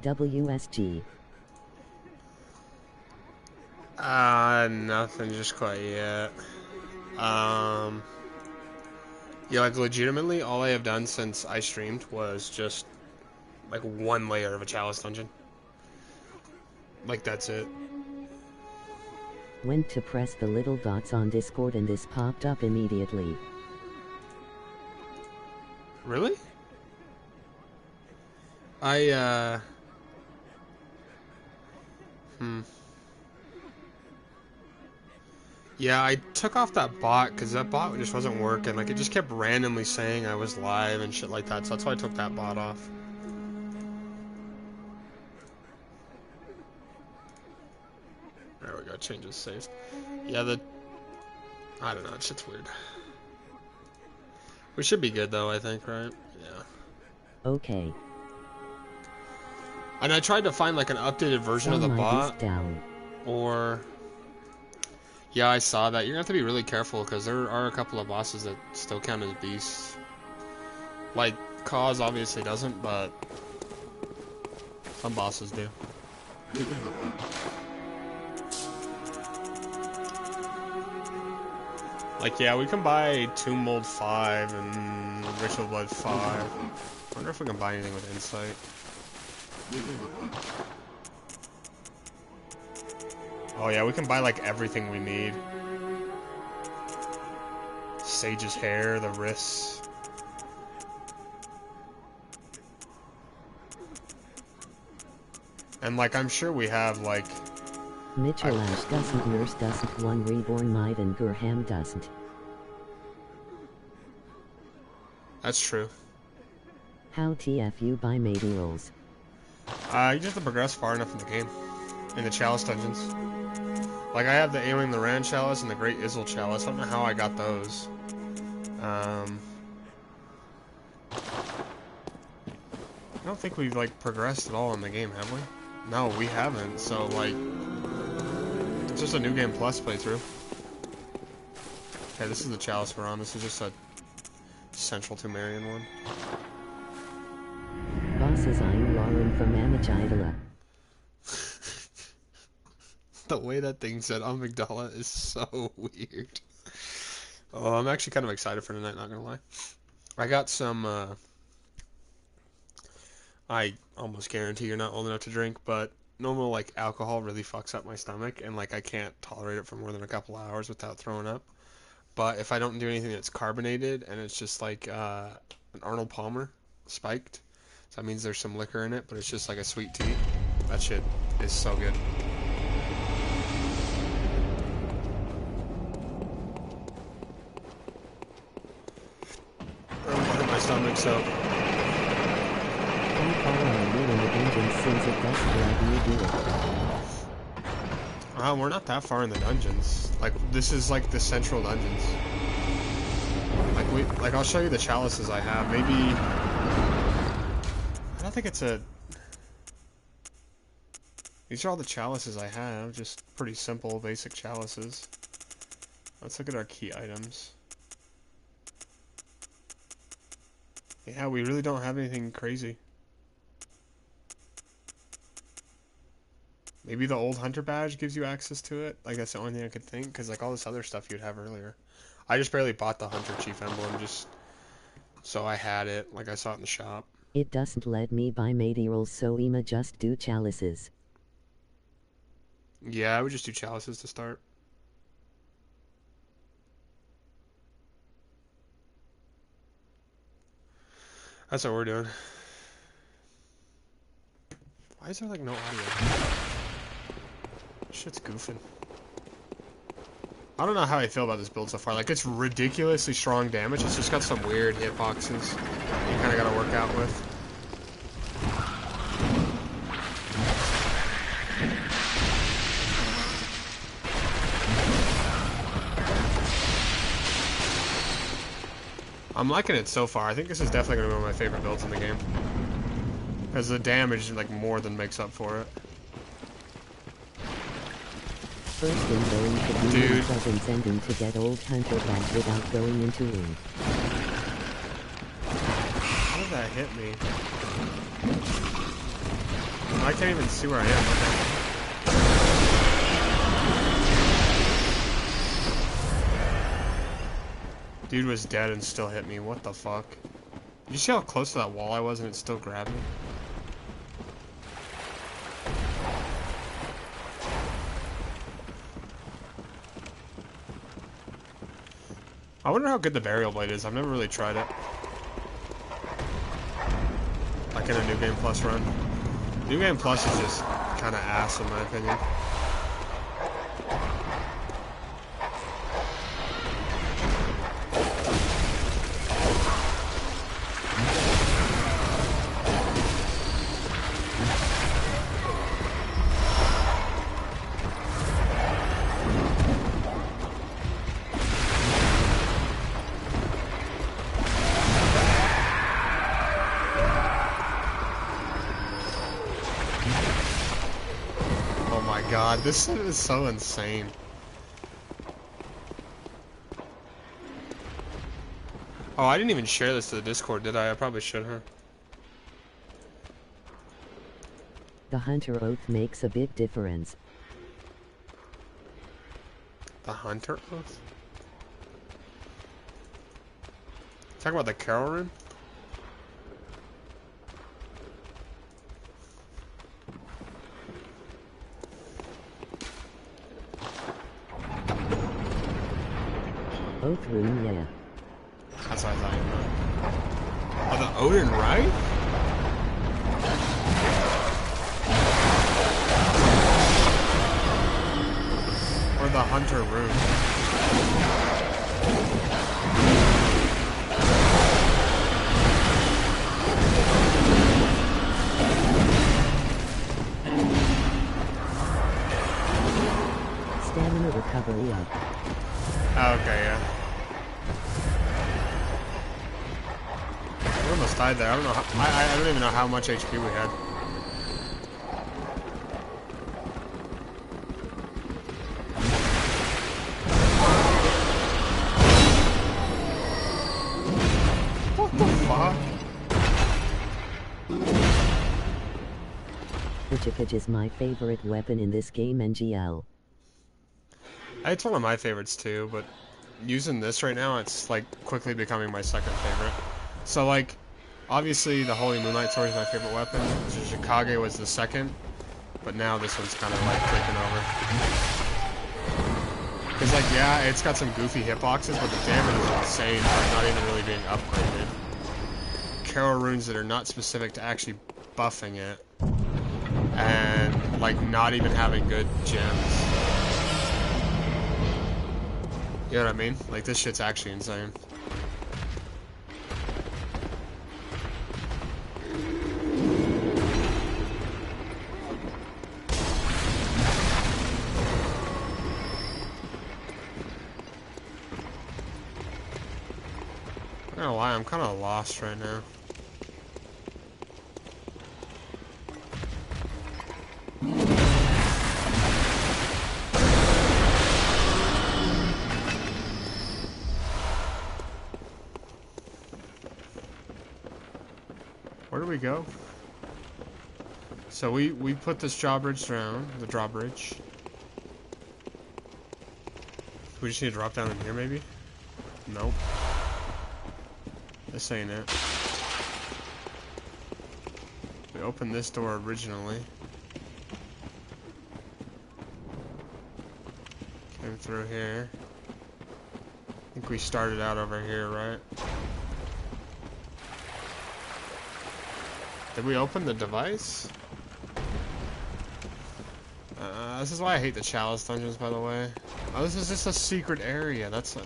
WSG. Nothing just quite yet. Yeah, like legitimately, all I have done since I streamed was just like one layer of a chalice dungeon. Like that's it. Went to press the little dots on Discord and this popped up immediately. Really? Yeah, I took off that bot because that bot just wasn't working. Like, it just kept randomly saying I was live and shit like that, so that's why I took that bot off. There we go, changes saved. Yeah, I don't know, shit's weird. We should be good though, I think, right? Yeah. Okay. And I tried to find like an updated version of the bot. Down. Or... Yeah, I saw that. You're gonna have to be really careful because there are a couple of bosses that still count as beasts. Like, Cause obviously doesn't, but some bosses do. Like, yeah, we can buy Tomb Mold 5 and Ritual Blood 5. I wonder if we can buy anything with Insight. Oh yeah, we can buy like everything we need. Sage's hair, the wrists. And like, I'm sure we have like... Mitchell Ash doesn't, Nurse doesn't, One Reborn Might and Gurham doesn't. That's true. How TFU by Matey rolls. You just have to progress far enough in the game. In the Chalice dungeons. Like, I have the Ailing the Rand Chalice and the Great Izzle Chalice. I don't know how I got those. I don't think we've, like, progressed at all in the game, have we? No, we haven't. So, like, it's just a New Game Plus playthrough. Okay, this is the Chalice we're on. This is just a Central Tumerian one. Bosses I'm Lauren from Amidala. The way that thing said amygdala is so weird. Oh, I'm actually kind of excited for tonight, not gonna lie. I got some, I almost guarantee you're not old enough to drink, but normal, like, alcohol really fucks up my stomach, and, like, I can't tolerate it for more than a couple hours without throwing up. But if I don't do anything that's carbonated, and it's just, like, an Arnold Palmer spiked, so that means there's some liquor in it, but it's just like a sweet tea, that shit is so good. My stomach, so Don't follow me in the dungeons since it doesn't let me do it. we're not that far in the dungeons. Like, this is like the central dungeons. Like I'll show you the chalices I have. Maybe I don't think it's a. These are all the chalices I have. Just pretty simple, basic chalices. Let's look at our key items. Yeah, we really don't have anything crazy. Maybe the old hunter badge gives you access to it. Like, that's the only thing I could think, because like all this other stuff you'd have earlier. I just barely bought the hunter chief emblem just so I had it. Like, I saw it in the shop. It doesn't let me buy Matey rolls, so I'ma just do chalices. Yeah, I would just do chalices to start. That's what we're doing. Why is there like no audio? Shit's goofing. I don't know how I feel about this build so far. Like, it's ridiculously strong damage. It's just got some weird hitboxes you kind of got to work out with. I'm liking it so far. I think this is definitely going to be one of my favorite builds in the game. Because the damage, like, more than makes up for it. First in going to be presence ending to get old hunter back without going into ring. How did that hit me? I can't even see where I am. Okay. Dude was dead and still hit me. What the fuck? Did you see how close to that wall I was and it still grabbed me? I wonder how good the burial blade is. I've never really tried it. Like in a New Game Plus run. New Game Plus is just kind of ass in my opinion. God, this is so insane. Oh, I didn't even share this to the Discord, did I? I probably should, huh? The hunter oath makes a big difference. The hunter oath? Talk about the Carol rune? Oath rune, yeah. That's what I thought you meant. Oh, the Odin, right? Or the hunter rune. Stamina recovery up. Oh, okay, yeah. We almost died there. I don't know. I don't even know how much HP we had. What the fuck? Pidgeotto is my favorite weapon in this game, NGL. It's one of my favorites too, but using this right now, it's like quickly becoming my second favorite. So like, obviously the Holy Moonlight Sword is my favorite weapon. Shikage was the second, but now this one's kind of like taking over. Cause like, yeah, it's got some goofy hitboxes, but the damage is insane for not even really being upgraded. Carol runes that are not specific to actually buffing it, and like not even having good gems. You know what I mean? Like, this shit's actually insane. I'm not gonna lie, I'm kind of lost right now. Where do we go? So we put this drawbridge down, the drawbridge. We just need to drop down in here, maybe? Nope. This ain't it. We opened this door originally. Came through here. I think we started out over here, right? Did we open the device? This is why I hate the Chalice dungeons, by the way. Oh, this is just a secret area. That's a...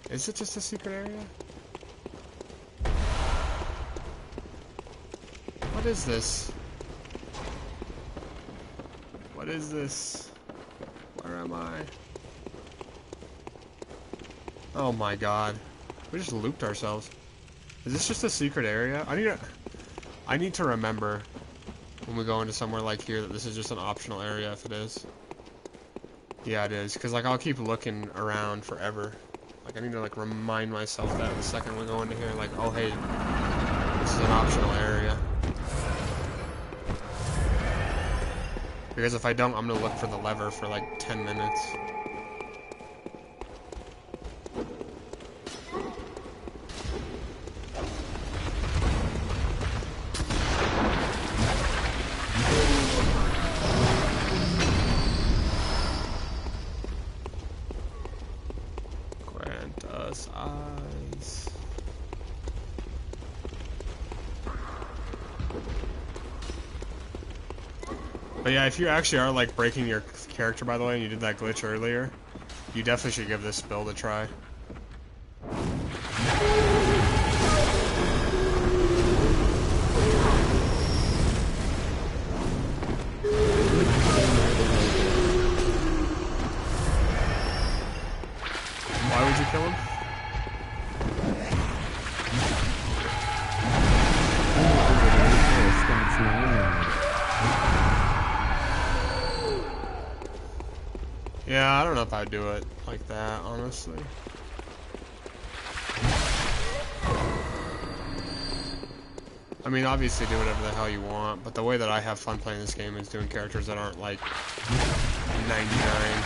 Is it just a secret area? What is this? What is this? Where am I? Oh my god. We just looped ourselves. Is this just a secret area? I need to remember when we go into somewhere like here that this is just an optional area if it is. Yeah, it is. Because, like, I'll keep looking around forever. Like, I need to, like, remind myself that the second we go into here. Like, oh, hey, this is an optional area. Because if I don't, I'm gonna look for the lever for like 10 minutes. Grant us eyes. But yeah, if you actually are like breaking your character, by the way, and you did that glitch earlier, you definitely should give this build a try. Why would you kill him? Yeah, I don't know if I'd do it like that, honestly. I mean, obviously do whatever the hell you want, but the way that I have fun playing this game is doing characters that aren't like 99.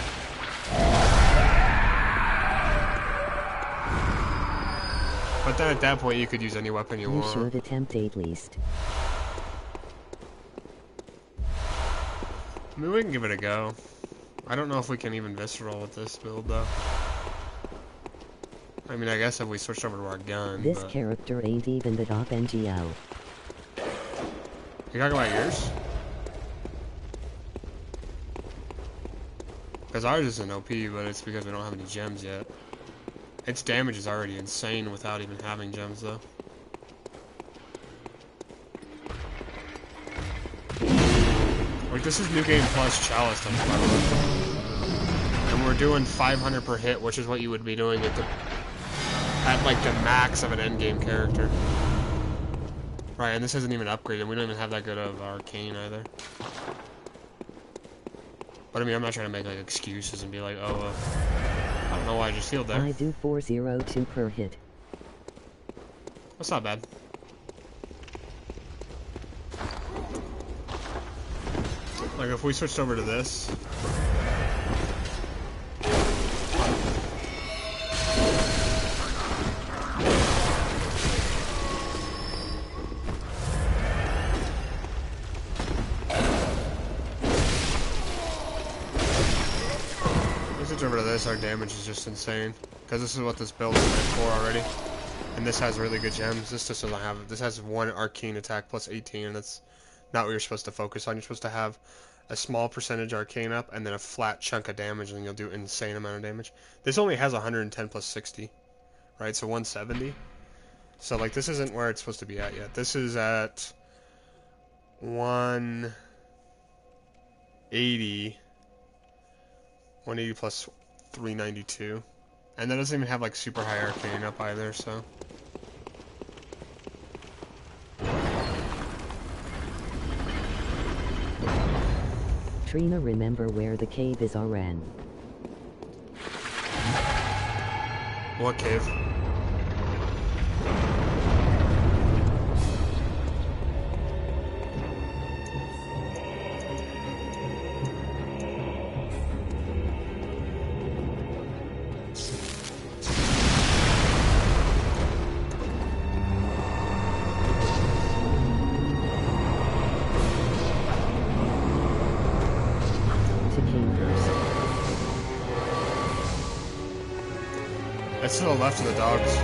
But then at that point, you could use any weapon you want. You should attempt at least. I mean, we can give it a go. I don't know if we can even visceral with this build, though. I mean, I guess if we switched over to our gun, This but... character ain't even the top NGO. You talking about yours? Because ours isn't OP, but it's because we don't have any gems yet. Its damage is already insane without even having gems, though. Like, this is New Game Plus Chalice, by the way. And we're doing 500 per hit, which is what you would be doing at like the max of an endgame character. Right, and this isn't even upgraded. We don't even have that good of arcane either. But I mean, I'm not trying to make like excuses and be like, oh, I don't know why I just healed there. I do 402 per hit. That's not bad. Like if we switched over to this. Over to this, our damage is just insane because this is what this build is meant for already, and this has really good gems. This just doesn't have it. This has 1 arcane attack plus 18, and that's not what you're supposed to focus on. You're supposed to have a small percentage arcane up and then a flat chunk of damage, and you'll do an insane amount of damage. This only has 110 plus 60, right? So 170. So like this isn't where it's supposed to be at yet. This is at 180. 180 plus 392. And that doesn't even have like super high arcane up either, so. Trina, remember where the cave is, Ren? What cave? It's to the left of the dogs.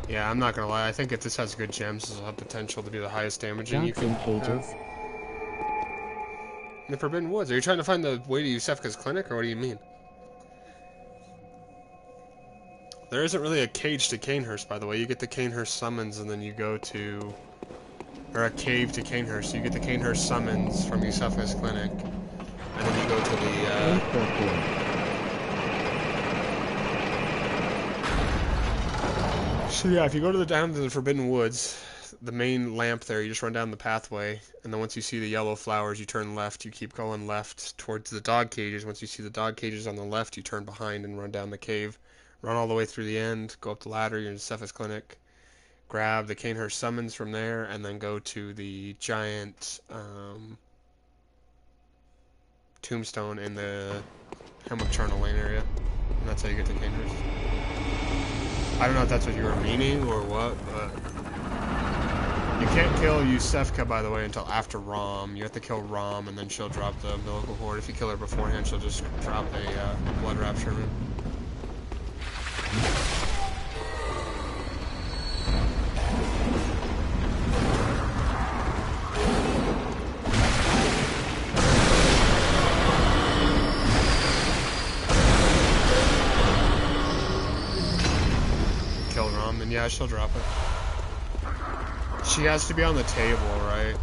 Yeah, I'm not gonna lie. I think if this has good gems, this will have potential to be the highest damaging you can cages. The Forbidden Woods. Are you trying to find the way to Yusefka's clinic, or what do you mean? There isn't really a cage to Canehurst, by the way. You get the Canehurst summons, and then you go to... Or a cave to Canehurst. You get the Canehurst summons from Yusefka's clinic. and then you go to the, So yeah, if you go down to the Forbidden Woods, the main lamp there, you just run down the pathway, and then once you see the yellow flowers, you turn left, you keep going left towards the dog cages. Once you see the dog cages on the left, you turn behind and run down the cave. Run all the way through the end, go up the ladder, you're in Cephas Clinic. Grab the Canehurst summons from there, and then go to the giant tombstone in the Hemlock Charnel Lane area. And that's how you get to Canehurst. I don't know if that's what you were meaning or what, but... You can't kill Yusefka, by the way, until after Rom. You have to kill Rom, and then she'll drop the umbilical cord. If you kill her beforehand, she'll just drop a blood rapture rune. Kill Rom, and yeah, she'll drop it. She has to be on the table, right?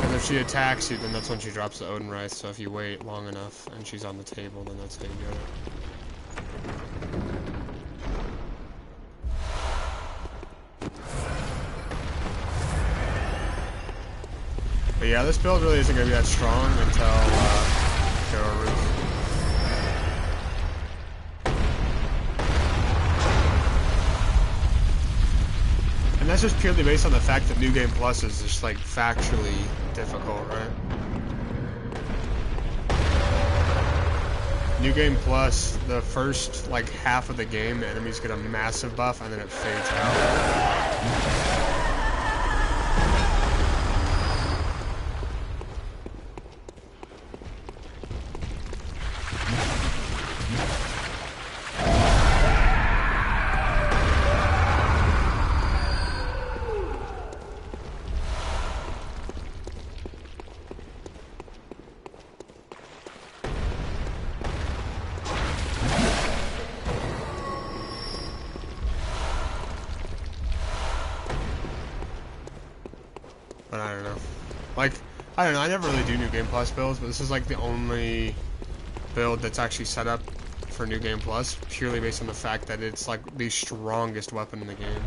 And if she attacks you, then that's when she drops the Odin Rice. So if you wait long enough and she's on the table, then that's how you get it. But yeah, this build really isn't going to be that strong until Hero Roof. And that's just purely based on the fact that New Game Plus is just like factually difficult, right? New Game Plus, the first like half of the game, the enemies get a massive buff and then it fades out. But I don't know. Like, I don't know, I never really do New Game Plus builds, but this is like the only build that's actually set up for New Game Plus, purely based on the fact that it's like the strongest weapon in the game.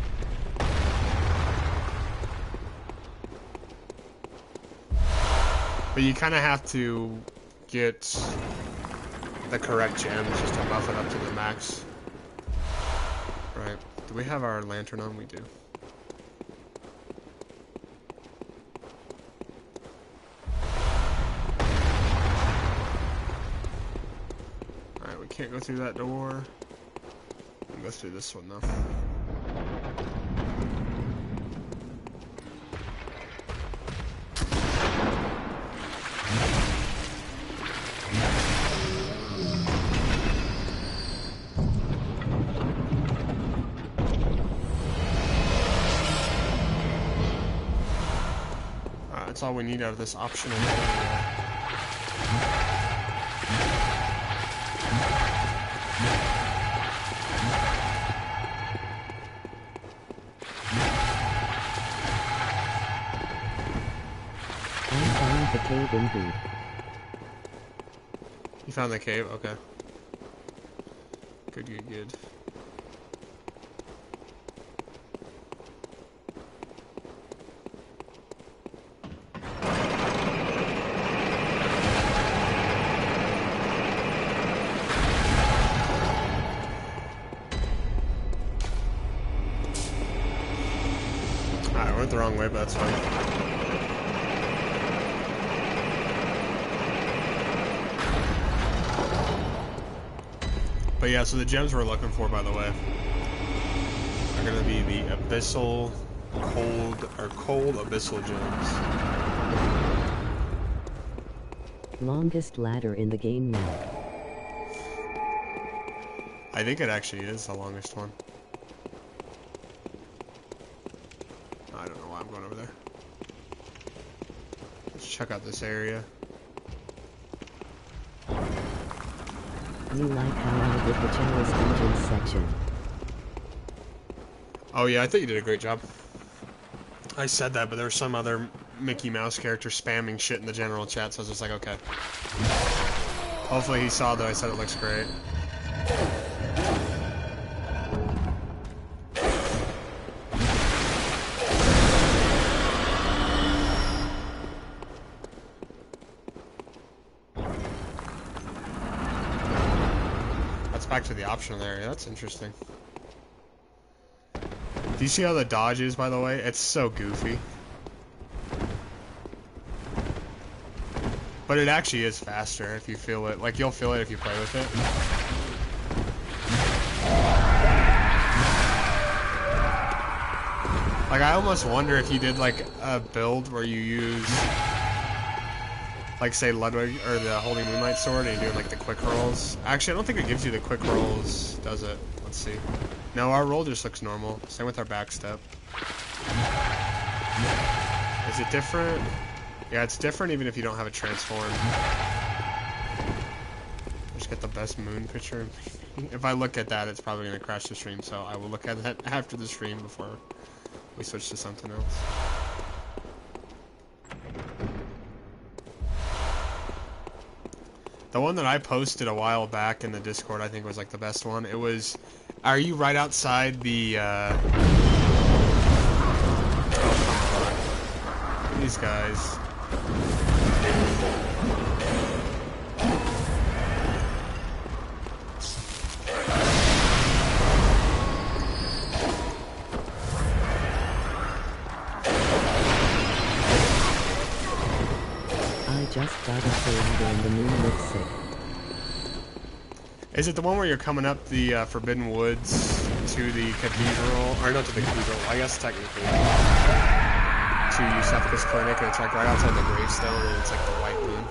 But you kind of have to get the correct gems just to buff it up to the max. Right. Do we have our lantern on? We do. Can't go through that door. I'll go through this one though. Alright, that's all we need out of this optional area. The cave indeed. You found the cave? Okay. Good, good, good. Alright, went the wrong way, but that's fine. But yeah, so the gems we're looking for, by the way, are going to be the abyssal, cold abyssal gems. Longest ladder in the game now. I think it actually is the longest one. I don't know why I'm going over there. Let's check out this area. You like how I did the Chalice Dungeons section. Oh yeah, I think you did a great job. I said that, but there was some other Mickey Mouse character spamming shit in the general chat, so I was just like, okay. Hopefully he saw that I said it looks great. That's back to the optional area. That's interesting. Do you see how the dodge is, by the way? It's so goofy. But it actually is faster if you feel it. Like, you'll feel it if you play with it. Like, I almost wonder if you did, like, a build where you use, like, say, Ludwig, or the Holy Moonlight Sword, and you do, like, the quick rolls. Actually, I don't think it gives you the quick rolls, does it? Let's see. No, our roll just looks normal. Same with our backstep. Is it different? Yeah, it's different even if you don't have a transform. Just get the best moon picture. If I look at that, it's probably going to crash the stream, so I will look at that after the stream before we switch to something else. The one that I posted a while back in the Discord, I think was like the best one. It was, are you right outside the, oh, come on. These guys. Just got a thing and the moon looks sick. Is it the one where you're coming up the Forbidden Woods to the cathedral? Or not to the cathedral, I guess technically. To Yusufka's clinic, and it's like right outside the gravestone, and it's like the white moon.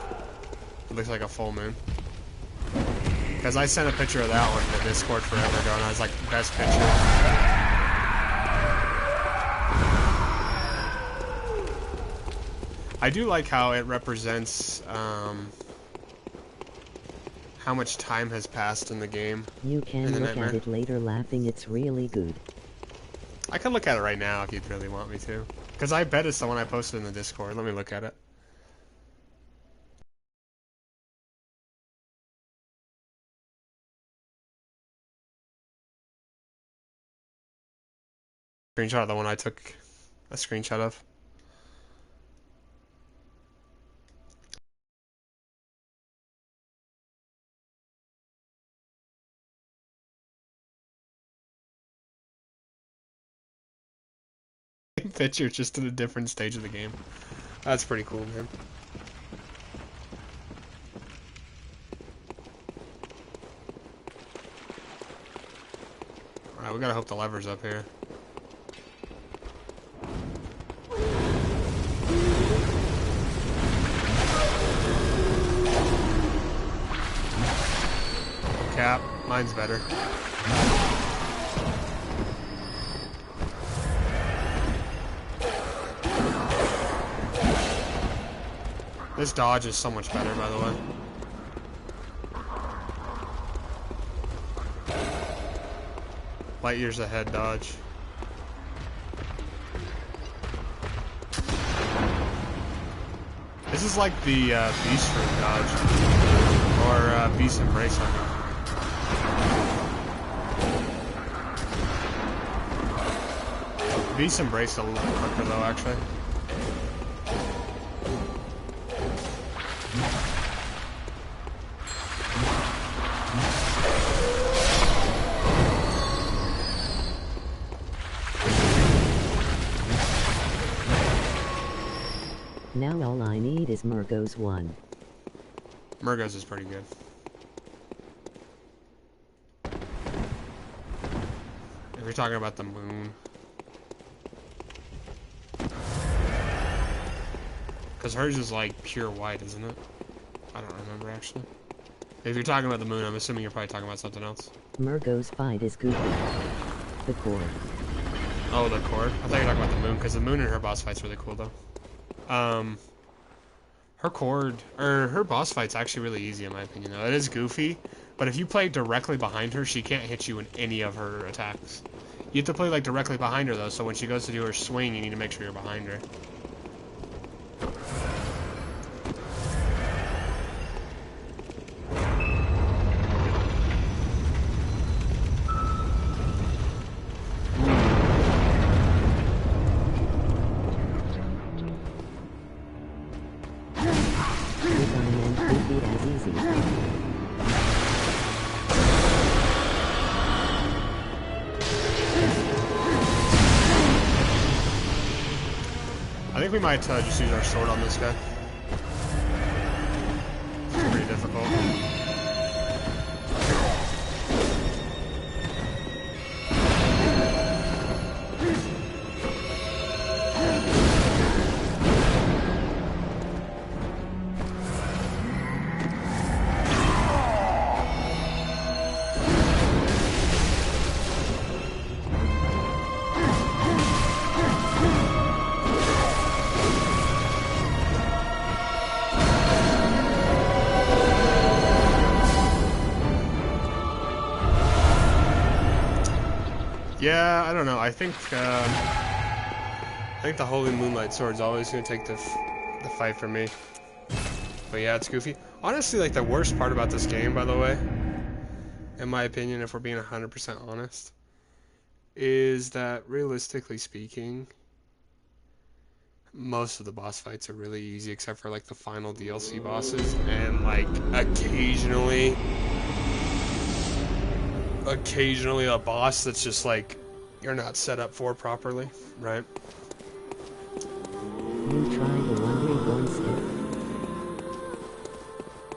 It looks like a full moon. Because I sent a picture of that one in the Discord forever ago, and I was like, best picture. I do like how it represents how much time has passed in the game. You can look at it later laughing, it's really good. I can look at it right now if you'd really want me to. Because I bet it's the one I posted in the Discord. Let me look at it. Screenshot of the one I took a screenshot of. Picture just at a different stage of the game. That's pretty cool, man. Alright, we gotta hook the levers up here. Cap, mine's better. This dodge is so much better, by the way. Light years ahead dodge. This is like the Beast Room dodge. Or Beast Embrace, I mean. Beast Embrace a little quicker though, actually. Now all I need is Murgo's 1. Murgo's is pretty good. If you're talking about the moon. Because hers is like pure white, isn't it? I don't remember actually. If you're talking about the moon, I'm assuming you're probably talking about something else. Murgo's fight is goofy. The core. Oh, the core? I thought you were talking about the moon, because the moon in her boss fight's really cool though. Her boss fight's actually really easy in my opinion though. It is goofy, but if you play directly behind her, she can't hit you in any of her attacks. You have to play like directly behind her though, so when she goes to do her swing, you need to make sure you're behind her. I think we might just use our sword on this guy. It's pretty difficult. Yeah, I don't know. I think the Holy Moonlight Sword's always gonna take the fight from me. But yeah, it's goofy. Honestly, like the worst part about this game, by the way, in my opinion, if we're being 100% honest, is that realistically speaking, most of the boss fights are really easy, except for like the final DLC bosses, and like occasionally a boss that's just like you're not set up for properly, right? You tried the One Reborn skip?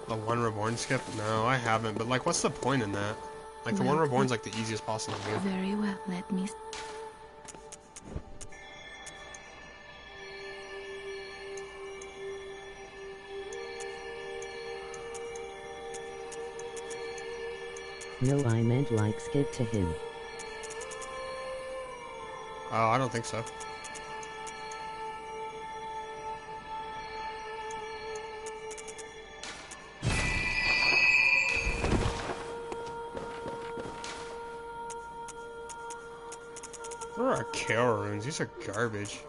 The One Reborn skip? No, I haven't. But like, what's the point in that? Like, the One Reborn's like the easiest boss in the game. Very well. Let me. No, I meant like skip to him. Oh, I don't think so. Where are our Kale runes? These are garbage.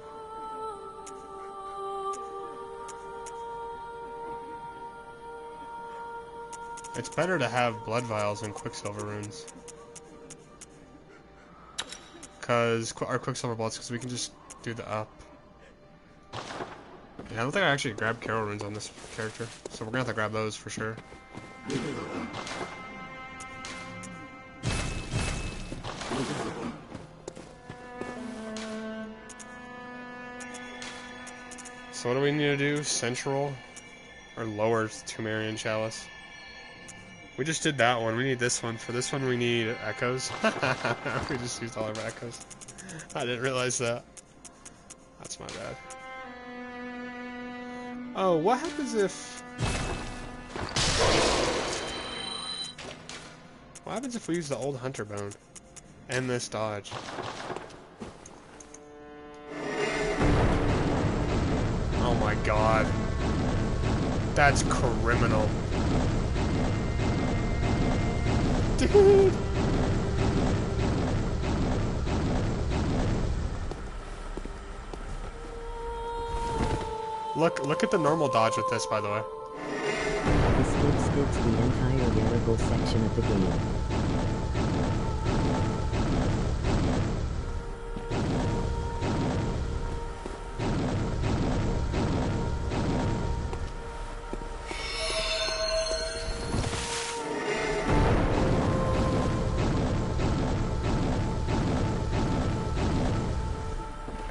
It's better to have blood vials than Quicksilver runes. Because our Quicksilver bullets, because we can just do the up. Yeah, I don't think I actually grabbed Carol runes on this character, so we're gonna have to grab those for sure. So what do we need to do? Central or lower Tumerian Chalice? We just did that one. We need this one. For this one, we need echoes. We just used all of our echoes. I didn't realize that. That's my bad. Oh, what happens if... What happens if we use the old hunter bone and this dodge? Oh my god. That's criminal. Dude! Look at the normal dodge with this, by the way. The skip skips the entire variable section of the game.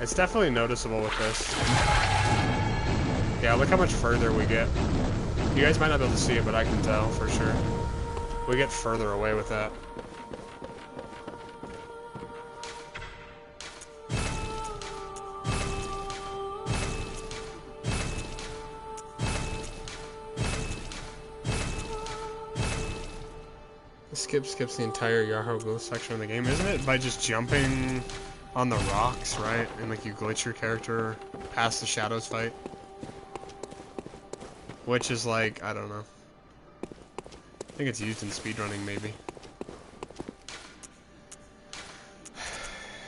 It's definitely noticeable with this. Yeah, look how much further we get. You guys might not be able to see it, but I can tell for sure. We get further away with that. The skip skips the entire Yarho section of the game, isn't it? By just jumping on the rocks, right? And like you glitch your character past the shadows fight. Which is like, I don't know. I think it's used in speedrunning maybe.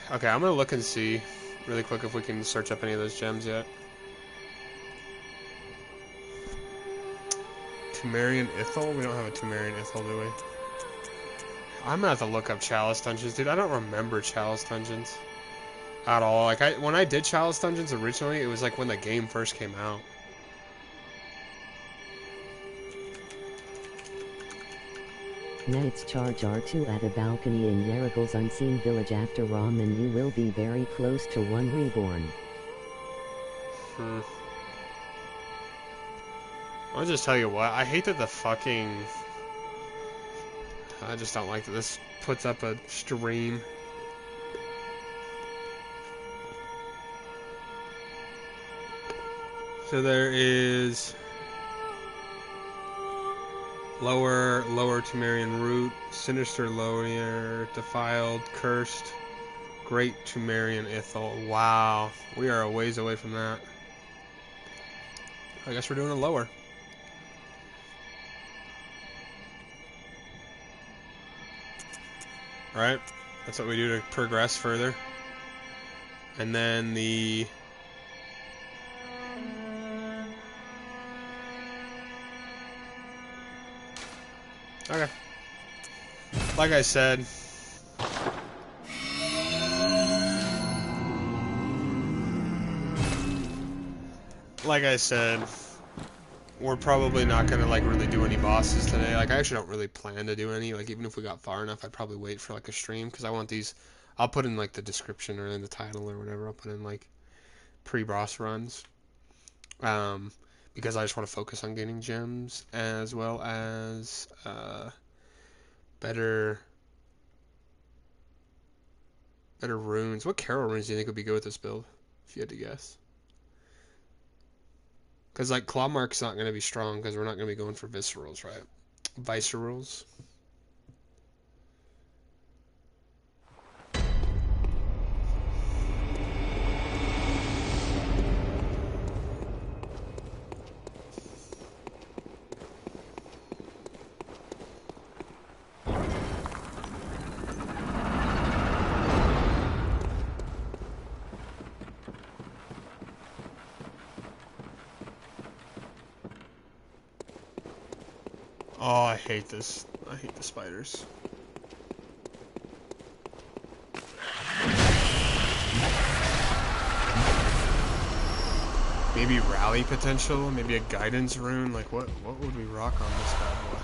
Okay, I'm gonna look and see really quick if we can search up any of those gems yet. Tumerian Ithel? We don't have a Tumerian Ithel, do we? I'm gonna have to look up Chalice Dungeons, dude. I don't remember Chalice Dungeons at all. Like, when I did Chalice Dungeons originally, it was like when the game first came out. Knights charge R2 at a balcony in Yaragle's unseen village after Rom, and you will be very close to one reborn. I'll just tell you what, I hate that the fucking... I just don't like that this puts up a stream. So there is... Lower Tumerian Root, Sinister Lower, Defiled, Cursed, Great Tumerian Ithel. Wow, we are a ways away from that. I guess we're doing a lower. Alright, that's what we do to progress further. And then the... Okay. Like I said, we're probably not gonna like really do any bosses today. Like, I actually don't really plan to do any. Like, even if we got far enough, I'd probably wait for like a stream, because I want these. I'll put in like the description or in the title or whatever. I'll put in like pre-boss runs. Because I just want to focus on gaining gems as well as better runes. What Carol runes do you think would be good with this build, if you had to guess? Because like Clawmark's not going to be strong because we're not going to be going for viscerals, right? Viscerals. Oh, I hate this. I hate the spiders. Maybe rally potential, maybe a guidance rune. Like, what would we rock on this bad boy?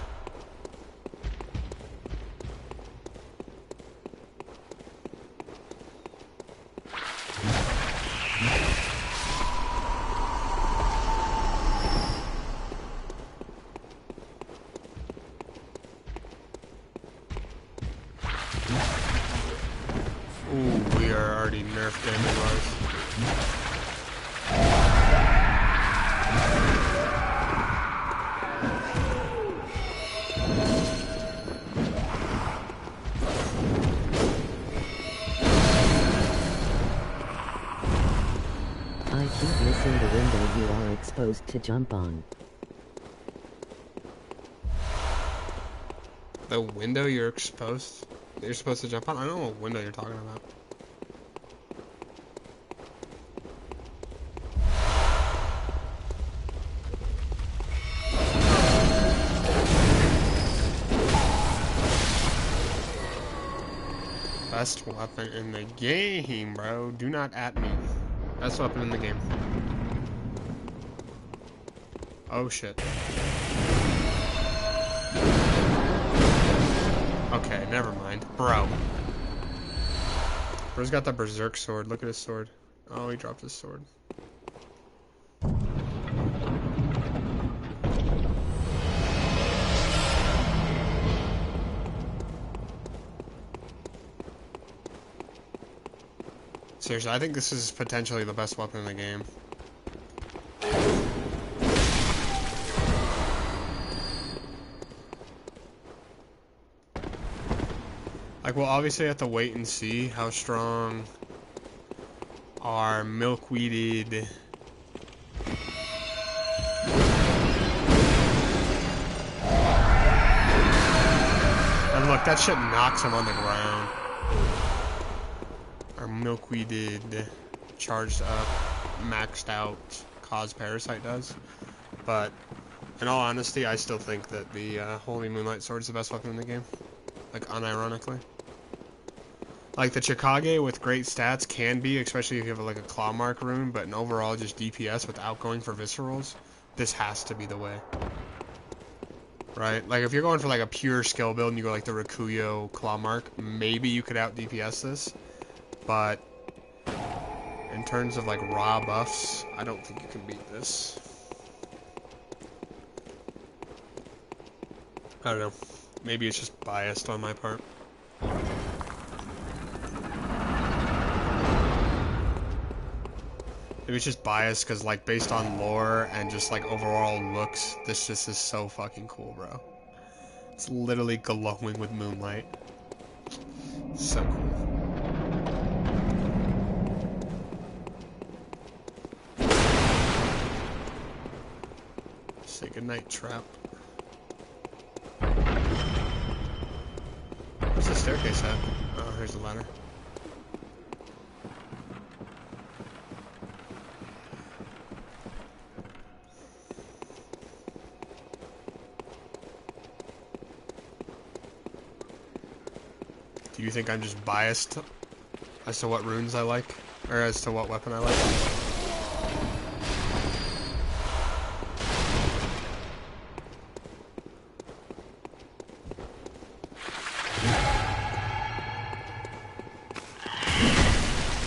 Ooh, we are already nerfed damage-wise. I keep missing the window you are exposed to jump on. The window you're supposed to jump on? I don't know what window you're talking about. Best weapon in the game, bro. Do not at me. Best weapon in the game. Oh shit. Okay, never mind. Bro. Bro's got the berserk sword. Look at his sword. Oh, he dropped his sword. Seriously, I think this is potentially the best weapon in the game. Like, we'll obviously have to wait and see how strong our milkweeded... And look, that shit knocks him on the ground. Our milkweeded, charged up, maxed out cause parasite does. But in all honesty, I still think that the Holy Moonlight Sword is the best weapon in the game. Like, unironically. Like, the Chikage with great stats can be, especially if you have like a Claw Mark rune, but in overall just DPS without going for Viscerals, this has to be the way. Right? Like, if you're going for like a pure skill build and you go like the Rikuyo Claw Mark, maybe you could out DPS this. But in terms of like raw buffs, I don't think you can beat this. I don't know. Maybe it's just biased on my part. Maybe it's just biased because, like, based on lore and just, like, overall looks, this just is so fucking cool, bro. It's literally glowing with moonlight. So cool. Say goodnight, trap. Where's the staircase at? Oh, here's the ladder. Do you think I'm just biased as to what runes I like? Or as to what weapon I like?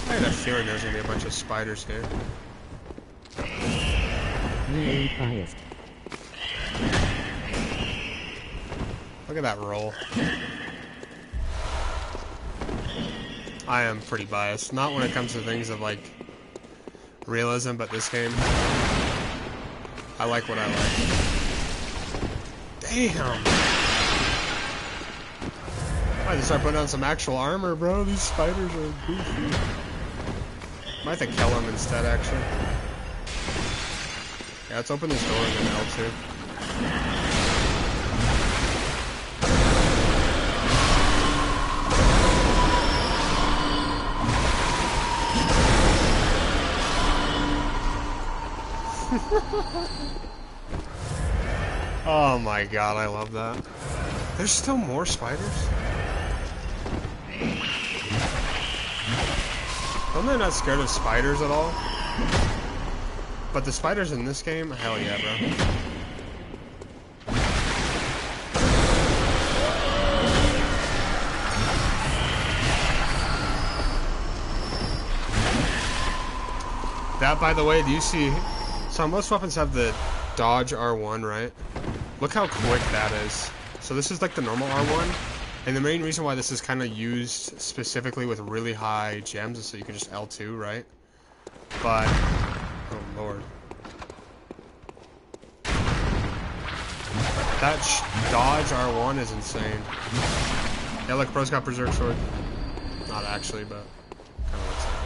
I had a feeling there's gonna be a bunch of spiders here. You ain't biased. Look at that roll. I am pretty biased. Not when it comes to things of, like, realism, but this game, I like what I like. Damn! I had to start putting on some actual armor, bro. These spiders are goofy. Might have to kill them instead, actually. Yeah, let's open this door and then L2. Oh my god, I love that. There's still more spiders? I'm not scared of spiders at all. But the spiders in this game, hell yeah, bro. That, by the way, do you see... So most weapons have the dodge R1, right? Look how quick that is. So this is like the normal R1. And the main reason why this is kind of used specifically with really high gems is so you can just L2, right? But... Oh, lord. That dodge R1 is insane. Yeah, look, bro's got Berserk Sword. Not actually, but kind of looks like it.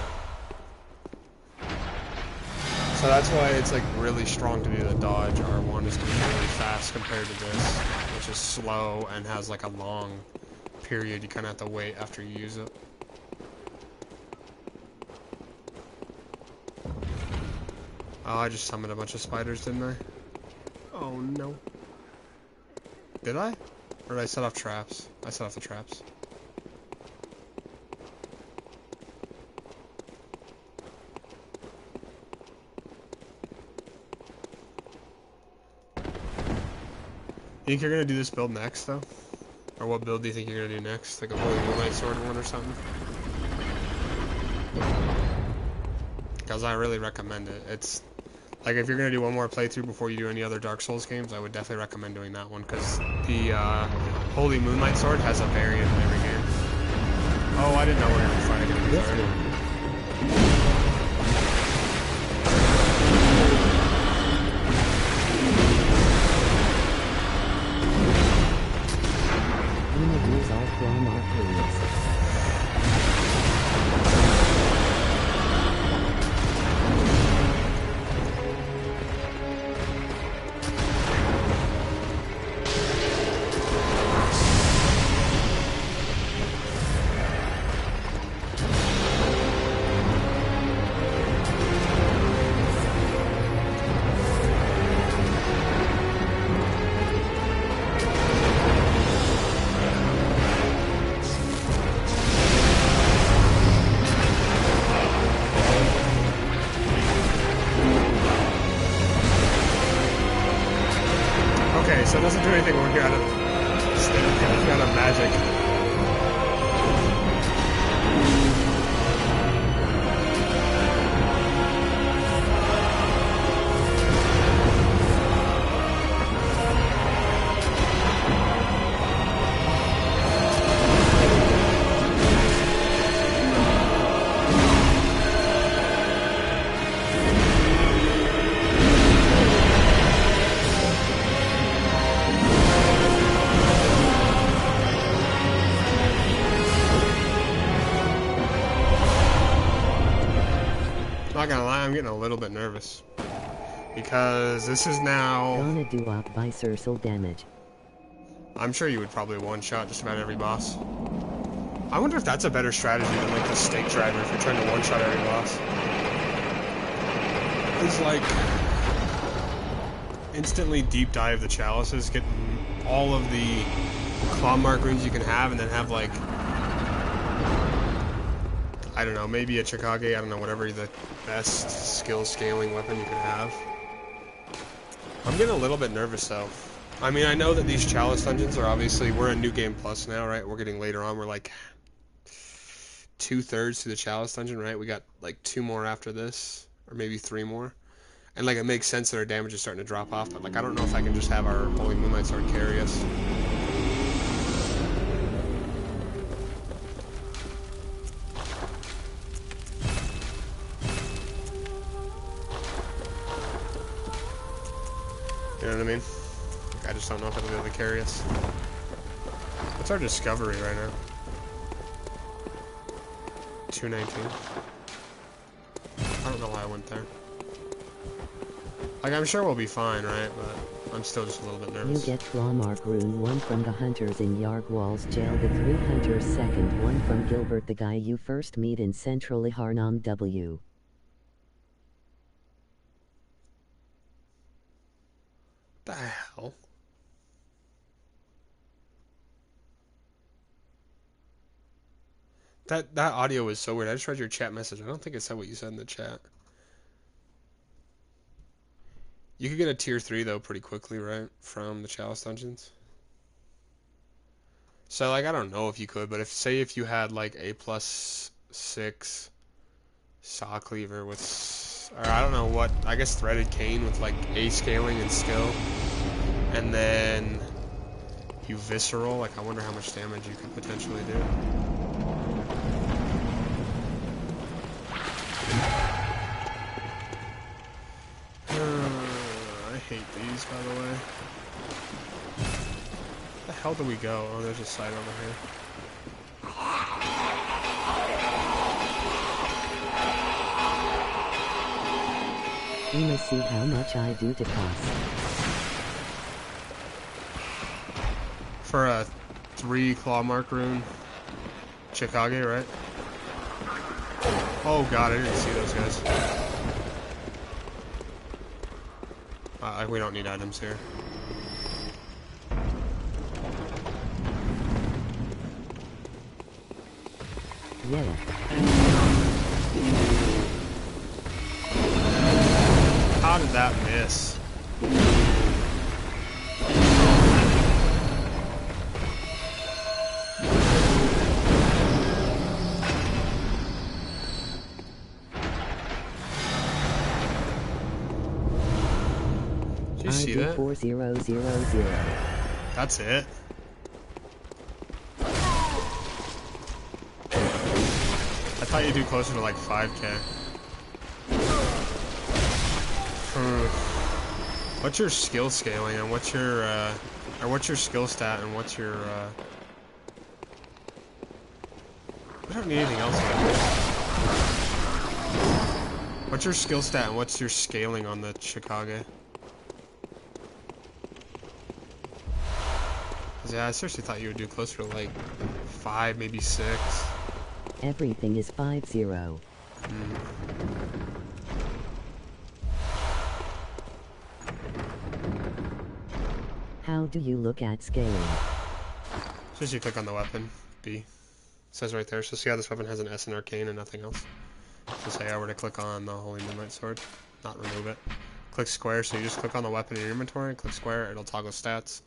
So that's why it's like really strong to do the dodge. R1 is going to be really fast compared to this, which is slow and has like a long period you kind of have to wait after you use it. Oh, I just summoned a bunch of spiders, didn't I? Oh no. Did I? Or did I set off traps? I set off the traps. You think you're gonna do this build next, though? Or what build do you think you're gonna do next? Like a Holy Moonlight Sword one or something? Because I really recommend it. It's like if you're gonna do one more playthrough before you do any other Dark Souls games, I would definitely recommend doing that one because the Holy Moonlight Sword has a variant in every game. Oh, I didn't know we were gonna be fighting against this one. All from our playlist. so it doesn't do anything when you're out of magic. Not gonna lie, I'm getting a little bit nervous because this is now. Gonna do up by Circle damage. I'm sure you would probably one-shot just about every boss. I wonder if that's a better strategy than like the stake driver if you're trying to one-shot every boss. It's like instantly deep dive the chalices, get all of the claw mark runes you can have, and then have like, I don't know, maybe a Chikage, I don't know, whatever the best skill scaling weapon you can have. I'm getting a little bit nervous though. I mean, I know that these chalice dungeons are obviously, we're in New Game Plus now, right? We're getting later on, we're like 2/3 to the chalice dungeon, right? We got like 2 more after this, or maybe 3 more. And like it makes sense that our damage is starting to drop off, but like I don't know if I can just have our Holy Moonlight Sword carry us. You know what I mean? Like, I just don't know if it'll be able to carry us. What's our discovery right now? 219. I don't know why I went there. Like, I'm sure we'll be fine, right? But I'm still just a little bit nervous. You get Claw Mark Rune 1 from the hunters in Yargwall's jail, the 3 hunters second 1 from Gilbert, the guy you first meet in Central Harnam W. What the hell? That audio was so weird. I just read your chat message. I don't think it said what you said in the chat. You could get a tier 3 though pretty quickly, right? From the Chalice dungeons. So like I don't know if you could, but if you had like a +6 saw cleaver with, or I don't know what, I guess threaded cane with like A scaling and skill, and then you visceral, like I wonder how much damage you could potentially do. I hate these, by the way. Where the hell do we go? Oh, there's a site over here. You may see how much I do to cost. For a 3 claw mark rune, Chikage, right? Oh god, I didn't see those guys. We don't need items here. Yeah. How did that miss? Did you see that? 4000. That's it. I thought you'd do closer to like 5k. What's your skill scaling and what's your skill stat and what's your I don't need anything else yet. What's your skill stat and what's your scaling on the Chikage? Yeah, I seriously thought you would do closer to like 5, maybe 6. Everything is 50. How do you look at scaling? Just you click on the weapon, B. It says right there. So see how this weapon has an S in arcane and nothing else? So say I were to click on the Holy Moonlight Sword, not remove it. click square, so you just click on the weapon in your inventory and click square, it'll toggle stats.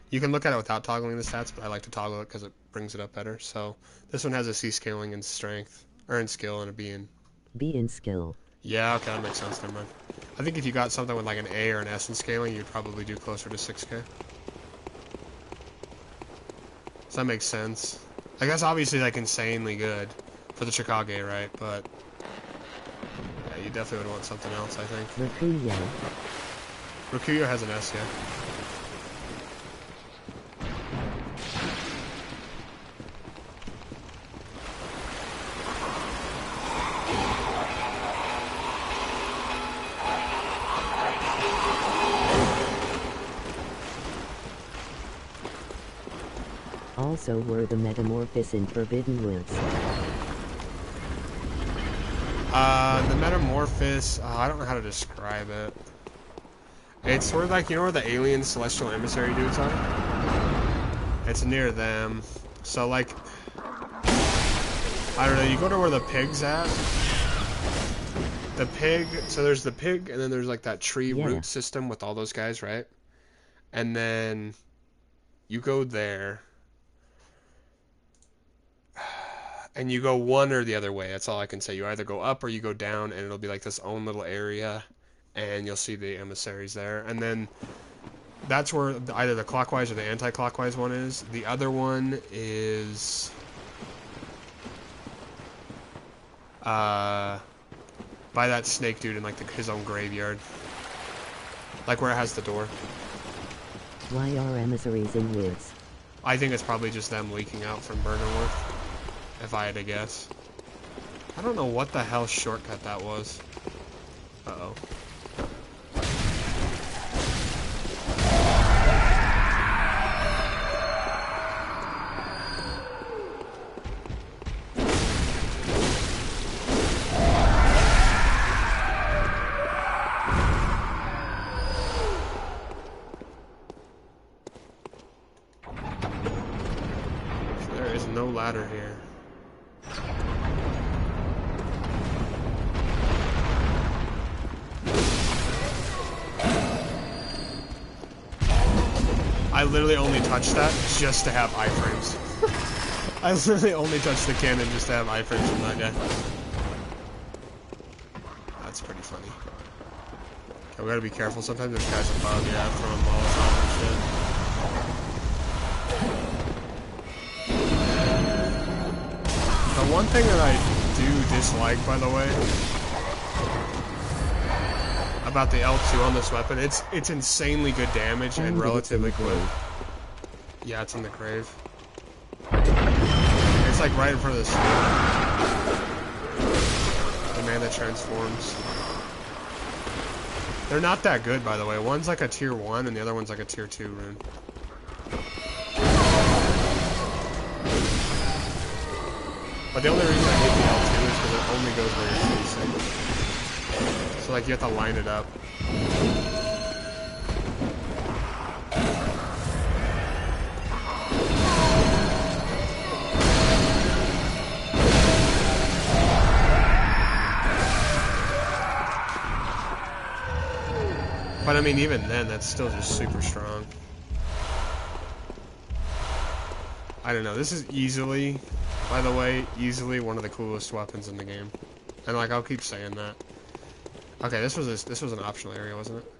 You can look at it without toggling the stats, but I like to toggle it because it brings it up better. So this one has a C scaling in strength, or in skill, and a B in... B in skill. Yeah, okay, that makes sense, never mind. I think if you got something with like an A or an S in scaling, you'd probably do closer to 6k. So that makes sense. I guess obviously like insanely good for the Chicago, right? But yeah, you definitely would want something else, I think. Rakuyo. Rakuyo has an S, yeah. Also were the Metamorphosis in Forbidden Woods. The Metamorphosis, I don't know how to describe it. It's sort of like, you know where the alien celestial emissary dudes are? It's near them. So like, I don't know, you go to where the pig's at. The pig, so there's the pig, and then there's like that tree root system with all those guys, right? And then you go there. And you go one or the other way. That's all I can say. You either go up or you go down, and it'll be like this own little area, and you'll see the emissaries there. And then that's where either the clockwise or the anti-clockwise one is. The other one is by that snake dude in like his own graveyard, like where it has the door. Why are emissaries in woods? I think it's probably just them leaking out from Bernarworth. If I had to guess. I don't know what the hell shortcut that was. Uh-oh. There is no ladder here. I literally only touched that just to have iframes. I literally only touched the cannon just to have iframes from that guy. That's pretty funny. Okay, we gotta be careful. Sometimes there's guys above, yeah, throwing Molotov and shit. The one thing that I do dislike, by the way, about the L2 on this weapon, it's insanely good damage and relatively quick. Yeah, it's in the grave. It's like right in front of the the man that transforms. They're not that good, by the way. One's like a tier 1 and the other one's like a tier 2 rune. But the only reason I hate the L2 is because it only goes where you're facing. So like you have to line it up. But I mean, even then, that's still just super strong. I don't know. This is easily, by the way, easily one of the coolest weapons in the game. And like, I'll keep saying that. Okay, this was an optional area, wasn't it?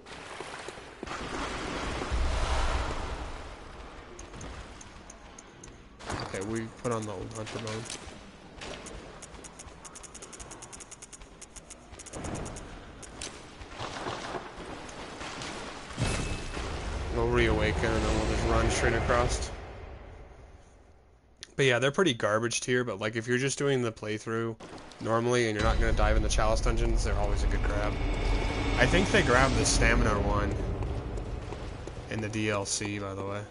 Okay, we put on the old hunter mode. We'll reawaken and then we'll just run straight across. But yeah, they're pretty garbage tier, but like if you're just doing the playthrough normally and you're not going to dive in the chalice dungeons, they're always a good grab. I think they grabbed the stamina one in the DLC, by the way.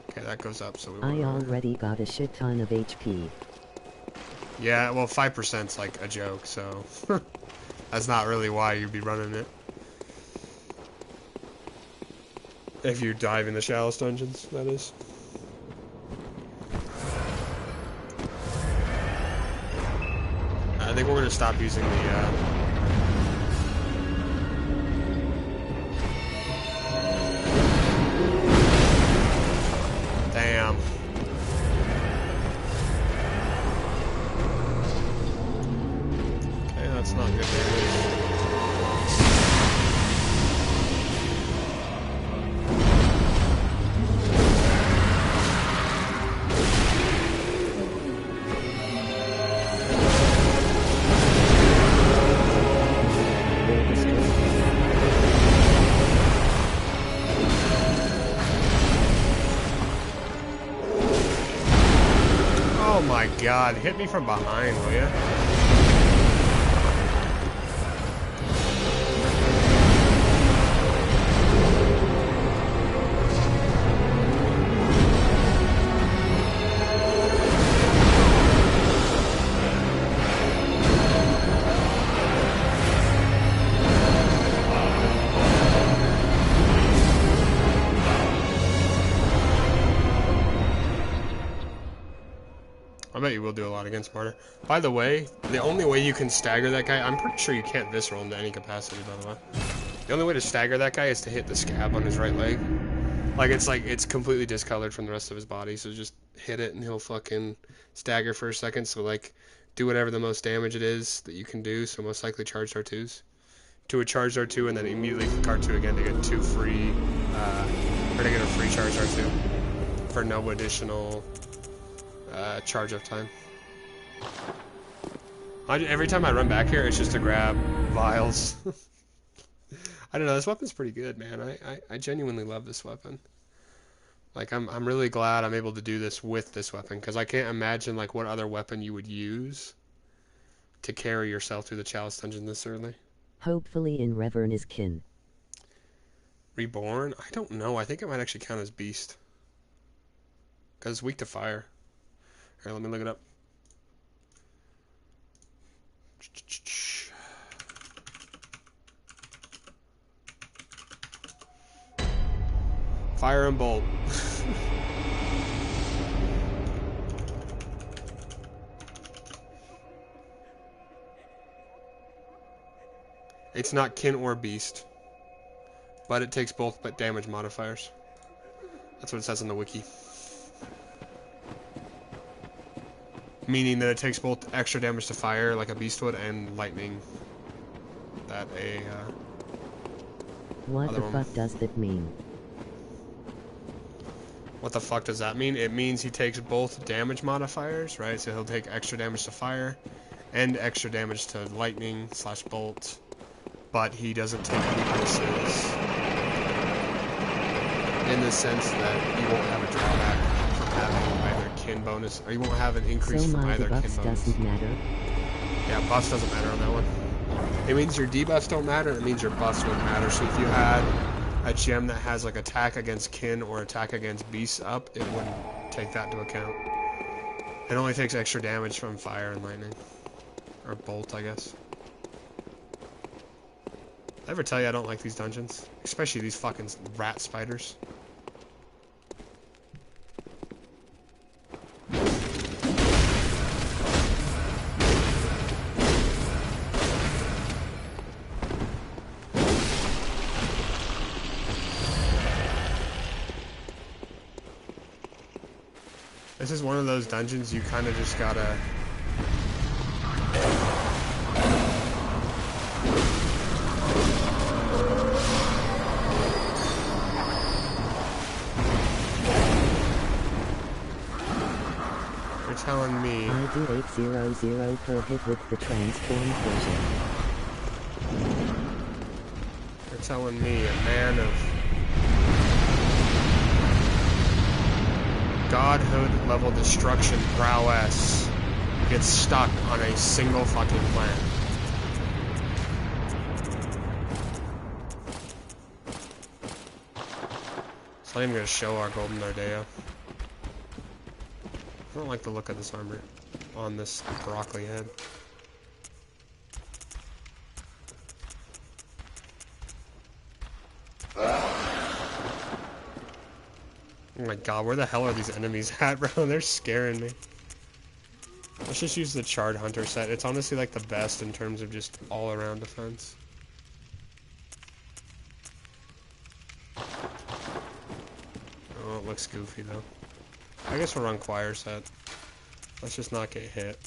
Okay, that goes up, so we I already got a shit ton of HP. Yeah, well, 5%'s like a joke, so that's not really why you'd be running it. If you dive in the chalice dungeons, that is. think we're gonna stop using the, Damn. Okay, that's not good damage. Oh my god, hit me from behind, will ya? I bet you will do a lot against Martyr. By the way, the only way you can stagger that guy, I'm pretty sure you can't visceral him to any capacity, by the way. The only way to stagger that guy is to hit the scab on his right leg. Like, it's completely discolored from the rest of his body, so just hit it and he'll fucking stagger for a second. So, like, do whatever the most damage it is that you can do, so most likely charged R2s. To a charged R2 and then immediately R2 again to get 2 free, or to get a free charged R2 for no additional charge up time. Every time I run back here, it's just to grab vials. I don't know, this weapon's pretty good, man. I genuinely love this weapon. Like, I'm really glad I'm able to do this with this weapon, because I can't imagine, like, what other weapon you would use to carry yourself through the Chalice Dungeon this early. Hopefully in Revern is kin. Reborn? I don't know. I think it might actually count as Beast. Because it's weak to fire. Here, let me look it up. Fire and bolt. It's not kin or beast, but it takes both damage modifiers. That's what it says in the wiki. Meaning that it takes both extra damage to fire, like a beast would, and lightning. That a, What the fuck does that mean? What the fuck does that mean? It means he takes both damage modifiers, right? So he'll take extra damage to fire, and extra damage to lightning / bolt, but he doesn't take weaknesses. In the sense that you won't have a drawback from having either kin bonus, or you won't have an increase from either kin bonus. Doesn't matter. Yeah, buffs doesn't matter on that one. It means your debuffs don't matter, and it means your buffs wouldn't matter. So if you had a gem that has like attack against kin or attack against beasts up, it wouldn't take that into account. It only takes extra damage from fire and lightning. Or bolt, I guess. Did I ever tell you I don't like these dungeons? Especially these fucking rat spiders. This is one of those dungeons you kind of just gotta... You're telling me... I do 800 per hit with the transform portion. You're telling me a man of... Godhood level destruction prowess gets stuck on a single fucking planet. It's not even gonna show our golden Ardea. I don't like the look of this armor on this broccoli head. Oh my god, where the hell are these enemies at, bro? They're scaring me. They're Let's just use the Charred Hunter set. It's honestly like the best in terms of just all-around defense. Oh, it looks goofy though. I guess we'll run Choir set. Let's just not get hit.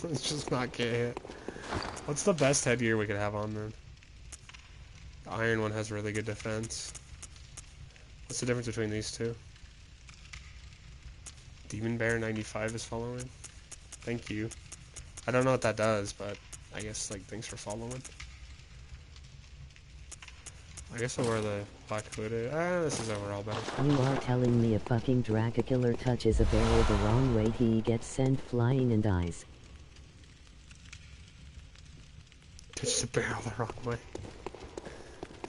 Let's just not get hit. What's the best headgear we could have on then? The iron one has really good defense. What's the difference between these two? Demon Bear 95 is following. Thank you. I don't know what that does, but I guess, like, thanks for following. I guess I'll wear the black hooded. This is overall better. You are telling me a fucking Dracula touches a barrel the wrong way, he gets sent flying and dies. Touches the barrel the wrong way.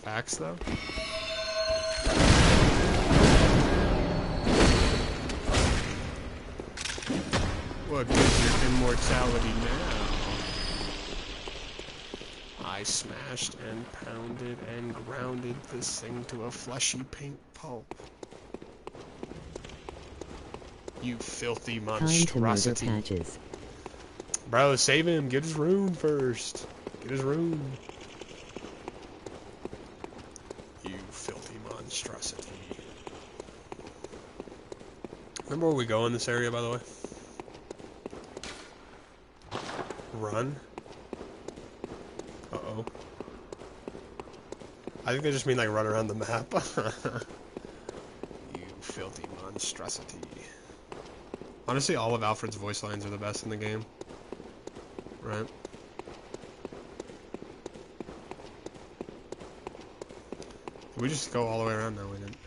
Facts, though. What gives your immortality now? I smashed and pounded and grounded this thing to a fleshy pink pulp. You filthy monstrosity. Time to murder Patches. Bro, save him. Get his rune first. Get his rune. You filthy monstrosity. Remember where we go in this area, by the way? Run? Uh-oh. I think they just mean like run around the map. You filthy monstrosity. Honestly, all of Alfred's voice lines are the best in the game. Right? Did we just go all the way around? No, we didn't.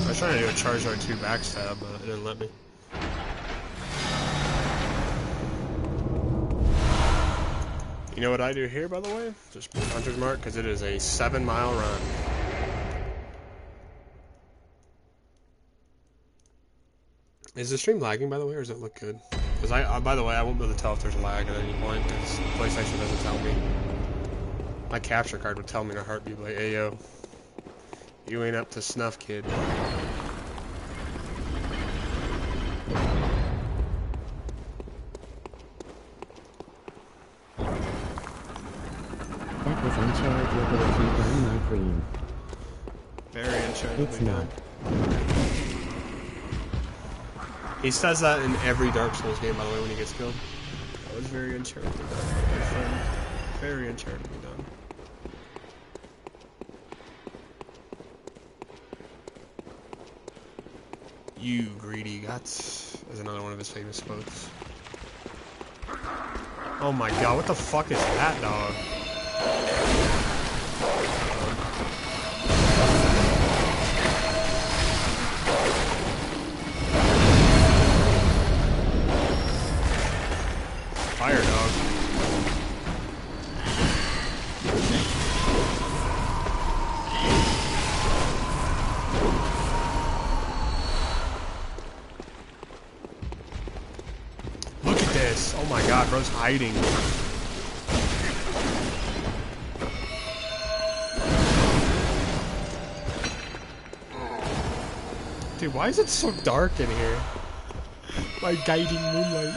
I was trying to do a Charizard 2 backstab, but it didn't let me. You know what I do here, by the way? Just put Hunter's Mark, because it is a 7-mile run. Is the stream lagging, by the way, or does it look good? Because by the way, I won't be able to tell if there's lag at any point, because PlayStation doesn't tell me. My capture card would tell me in a heartbeat, like, hey, yo, you ain't up to snuff, kid. That was uncharitably done, my cream. Very uncharitably It's not. He says that in every Dark Souls game, by the way, when he gets killed. That was very uncharitably done, my friend. Very uncharitably done. You greedy guts is another one of his famous quotes. Oh my god, what the fuck is that, dog? Fire dog. Look at this. Oh my god, bro's hiding. Dude, why is it so dark in here? My guiding moonlight.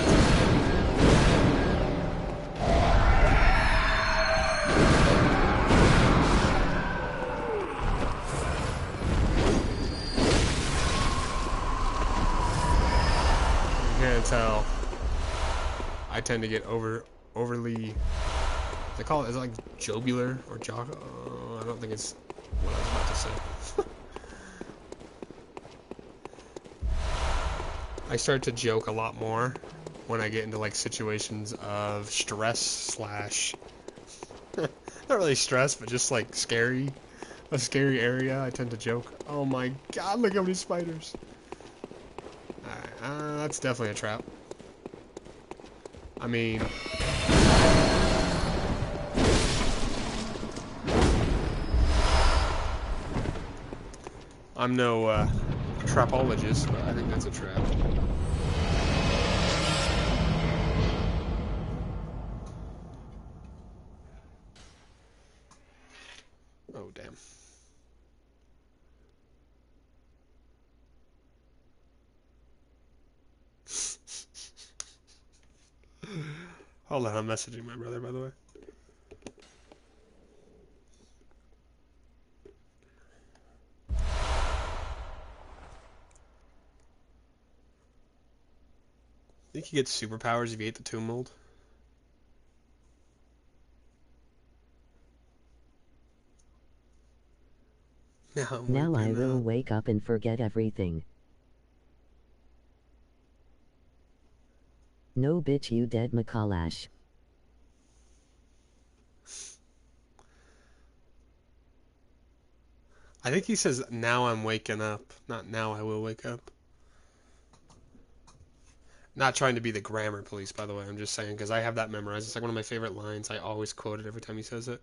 Tell I tend to get overly, they call it, is it like jobular or jog? I don't think it's what I was about to say. I start to joke a lot more when I get into like situations of stress slash not really stress, but just like a scary area. I tend to joke. Oh my god, look how many spiders. Alright, that's definitely a trap. I mean... I'm no trapologist, but I think that's a trap. Oh, damn. Hold on, I'm messaging my brother, by the way. Think you get superpowers if you ate the tomb mold? Now I will wake up and forget everything. No bitch, you dead McCallash. I think he says, now I'm waking up, not now I will wake up. Not trying to be the grammar police, by the way, I'm just saying, because I have that memorized. It's like one of my favorite lines. I always quote it every time he says it.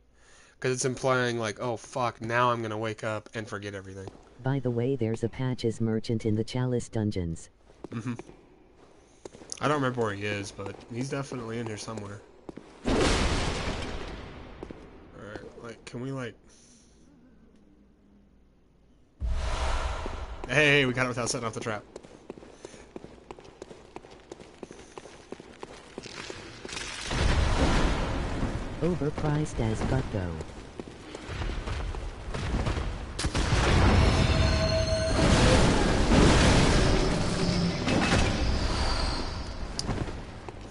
Because it's implying, like, oh, fuck, now I'm going to wake up and forget everything. By the way, there's a patches merchant in the Chalice dungeons. Mm-hmm. I don't remember where he is, but he's definitely in here somewhere. Alright, like, can we, like... Hey, we got it without setting off the trap. Overpriced as fuck though.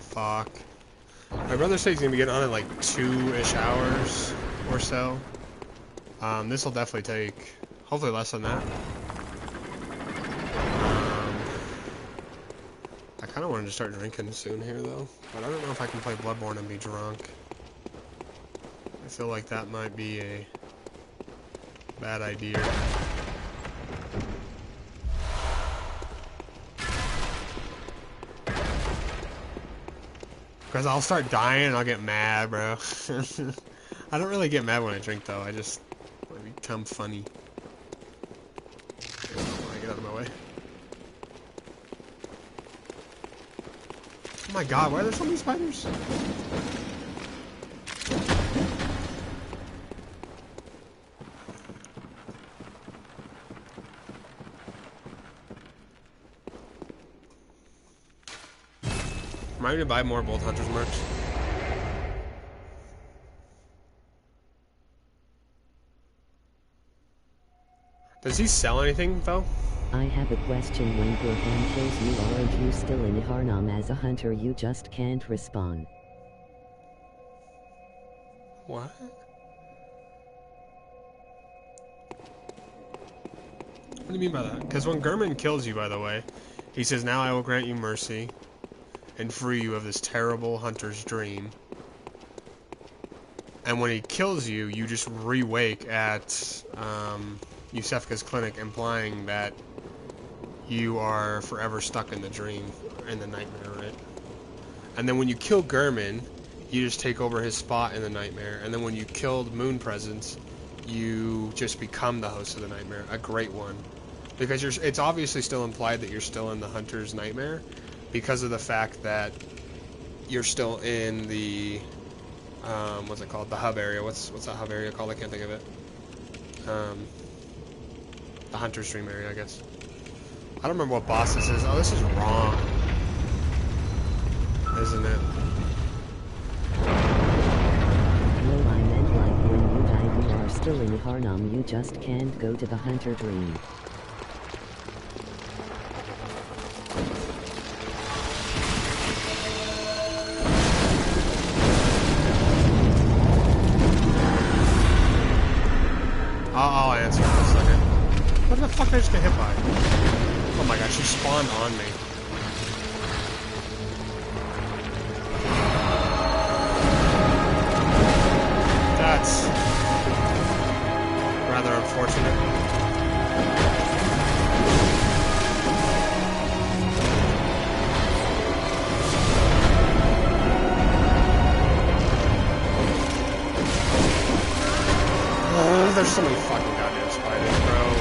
Fuck. My brother said he's gonna be getting on in like 2-ish hours or so. This will definitely take, hopefully less than that. I kind of wanted to start drinking soon here though, but I don't know if I can play Bloodborne and be drunk. I feel like that might be a bad idea. Because I'll start dying and I'll get mad, bro. I don't really get mad when I drink though, I just become funny. Get out of my way. Oh my god, why are there so many spiders? Am I gonna buy more Bolt Hunters merch? Does he sell anything though? I have a question. When Burhan kills you, aren't you still in Harnam as a hunter? You just can't respawn. What? What do you mean by that? Because when Gurman kills you, by the way, he says, now I will grant you mercy and free you of this terrible hunter's dream. And when he kills you, you just re-wake at Yusefka's clinic, implying that you are forever stuck in the dream, in the nightmare, right? And then when you kill Gurman, you just take over his spot in the nightmare. And then when you killed Moon Presence, you just become the host of the nightmare. A great one. Because it's obviously still implied that you're still in the hunter's nightmare because of the fact that you're still in the, what's it called? The hub area. What's that hub area called? I can't think of it. The hunter's dream area, I guess. I don't remember what boss this is. Oh, this is wrong. Isn't it? No, I meant like when you die you are still in Harnam, you just can't go to the hunter dream. I'll answer in a second. What the fuck did I just get hit by? Oh my gosh, she spawned on me. That's rather unfortunate. there's so many fucking goddamn spiders, bro.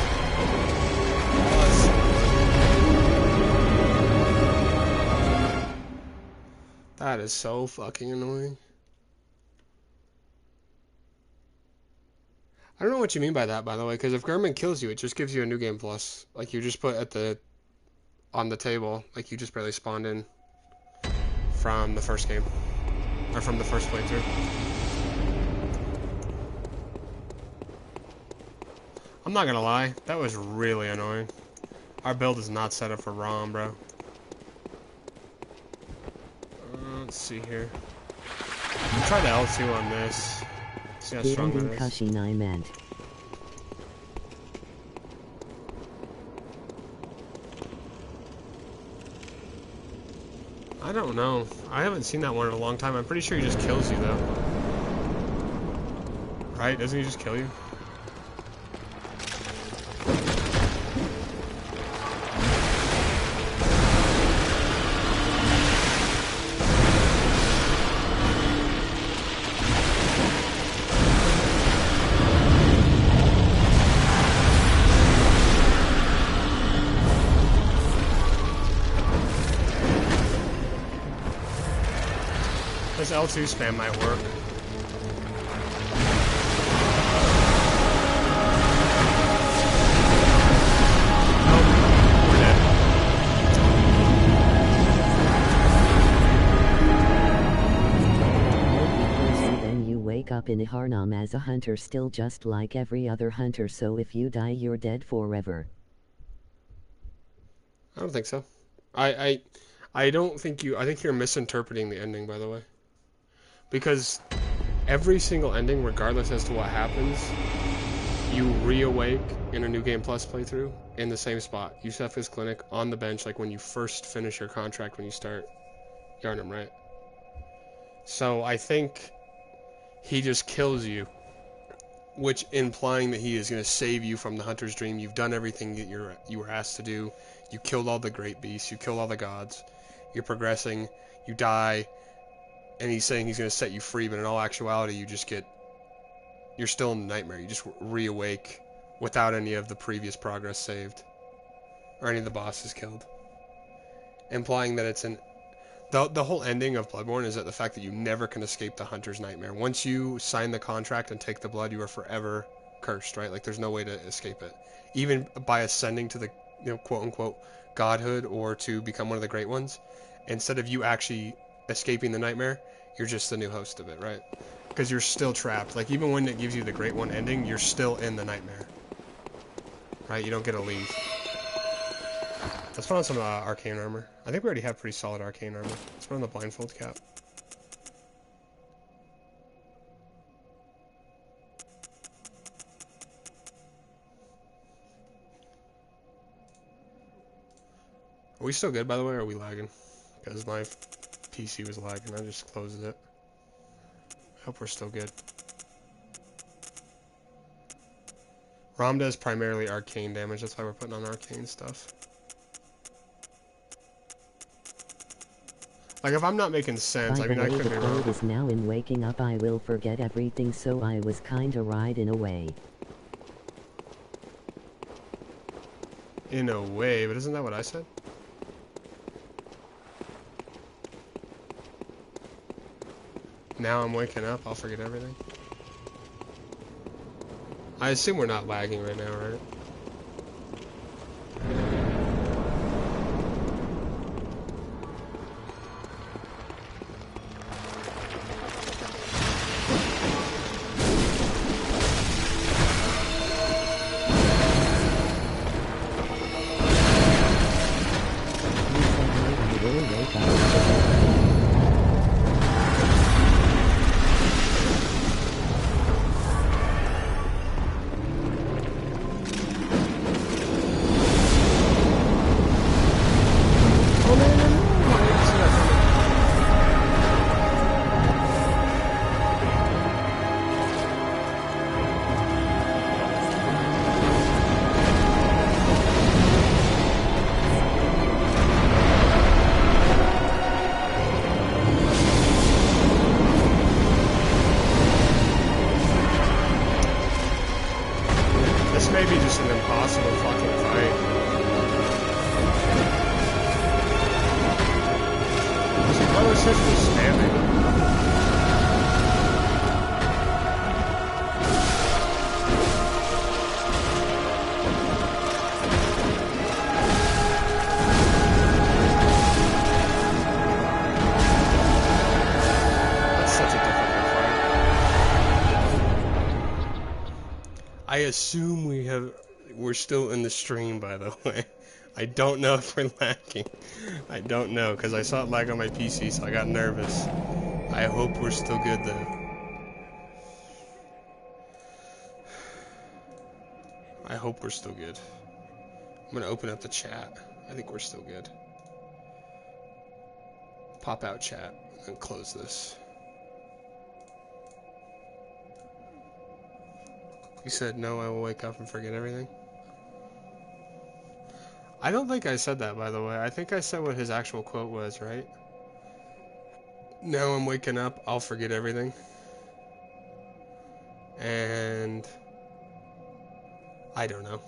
That is so fucking annoying. I don't know what you mean by that, by the way, because if Garmin kills you, it just gives you a new game plus. Like, you just put on the table, like you just barely spawned in from the first game. Or from the first playthrough. I'm not gonna lie, that was really annoying. Our build is not set up for ROM, bro. Let's see here. I'll try the L2 on this. See how strong that is. Cushion I meant. I don't know. I haven't seen that one in a long time. I'm pretty sure he just kills you, though. Right? Doesn't he just kill you? This L2 spam might work. Oh, we're dead. Then you wake up in Harnam as a hunter, still just like every other hunter, so if you die you're dead forever. I don't think so. I don't think I think you're misinterpreting the ending, by the way. Because every single ending, regardless as to what happens, you reawake in a New Game Plus playthrough in the same spot. Yusef's clinic on the bench, like when you first finish your contract when you start Yarnum, right? So I think he just kills you, which implying that he is going to save you from the Hunter's Dream. You've done everything that you were asked to do. You killed all the great beasts. You killed all the gods. You're progressing. You die. And he's saying he's going to set you free, but in all actuality, you're still in the nightmare. You just reawake without any of the previous progress saved. Or any of the bosses killed. Implying that it's the whole ending of Bloodborne is that the fact that you never can escape the Hunter's nightmare. Once you sign the contract and take the blood, you are forever cursed, right? Like, there's no way to escape it. Even by ascending to the, quote-unquote, godhood or to become one of the great ones, instead of you actually escaping the nightmare, you're just the new host of it, right? Because you're still trapped. Like, even when it gives you the great one ending, you're still in the nightmare, right? You don't get to leave. Let's put on some arcane armor. I think we already have pretty solid arcane armor. Let's put on the blindfold cap. Are we still good, by the way, or are we lagging? Because my PC was lagging. I just closed it. Hope we're still good. ROM does primarily arcane damage. That's why we're putting on arcane stuff. Like, if I'm not making sense, I mean, I could be wrong. The code is now in waking up. I will forget everything, so I was kinda right in a way. In a way, but isn't that what I said? Now I'm waking up, I'll forget everything. I assume we're not lagging right now, right? I assume we're still in the stream, by the way. I don't know if we're lagging. I don't know, because I saw it lag on my PC, so I got nervous. I hope we're still good, though. I hope we're still good. I'm going to open up the chat. I think we're still good. Pop out chat and close this. You said, no, I will wake up and forget everything? I don't think I said that, by the way. I think I said what his actual quote was, right? Now I'm waking up, I'll forget everything. And I don't know.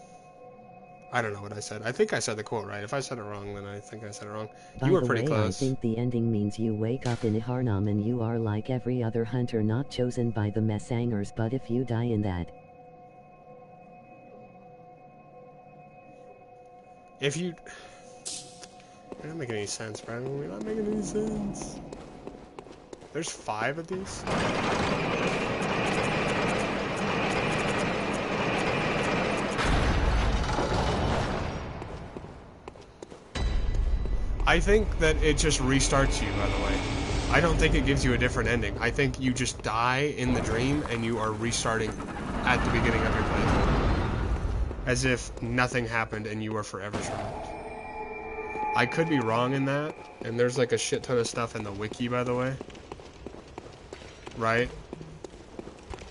I don't know what I said. I think I said the quote right. If I said it wrong, then I think I said it wrong. You were pretty close. I think the ending means you wake up in Harnam and you are like every other hunter not chosen by the Messangers, but if you die in that. If you... You're not making any sense, bro. You're not making any sense. There's 5 of these? I think that it just restarts you, by the way. I don't think it gives you a different ending. I think you just die in the dream and you are restarting at the beginning of your playthrough. As if nothing happened and you were forever trapped. I could be wrong in that, and there's like a shit ton of stuff in the wiki, by the way. Right?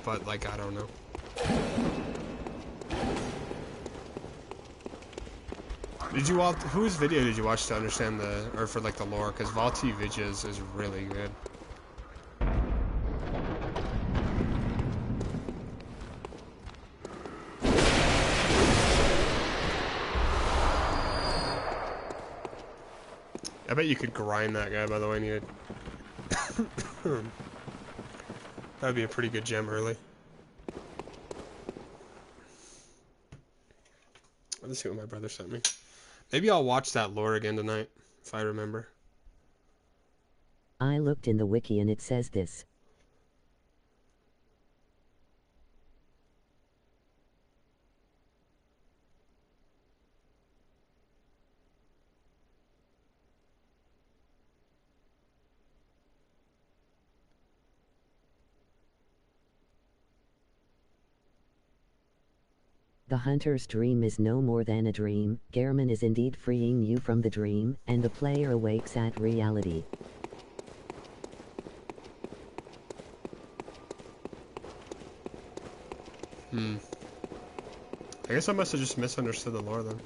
But, like, I don't know. Whose video did you watch to understand or for, like, the lore? Because Valti Vidya's is really good. I bet you could grind that guy, by the way, needed. That'd be a pretty good gem early. Let's see what my brother sent me. Maybe I'll watch that lore again tonight, if I remember. I looked in the wiki and it says this. The hunter's dream is no more than a dream. Gehrman is indeed freeing you from the dream, and the player awakes at reality. I guess I must have just misunderstood the lore then.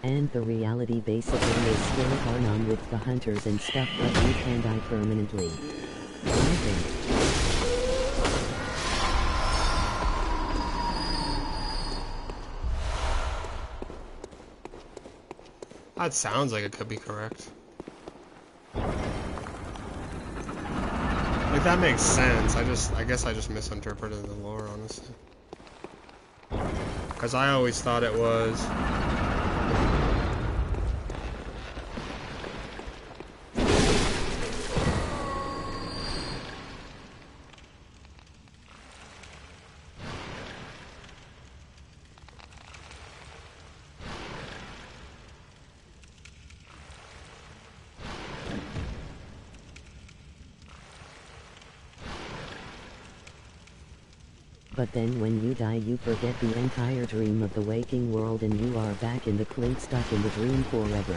And the reality basically is still Harnam with the hunters and stuff, but you can die permanently. I think. That sounds like it could be correct. Like, that makes sense. I guess I just misinterpreted the lore, honestly. Because I always thought it was... But then when you die you forget the entire dream of the waking world and you are back in the clink stuck in the dream forever.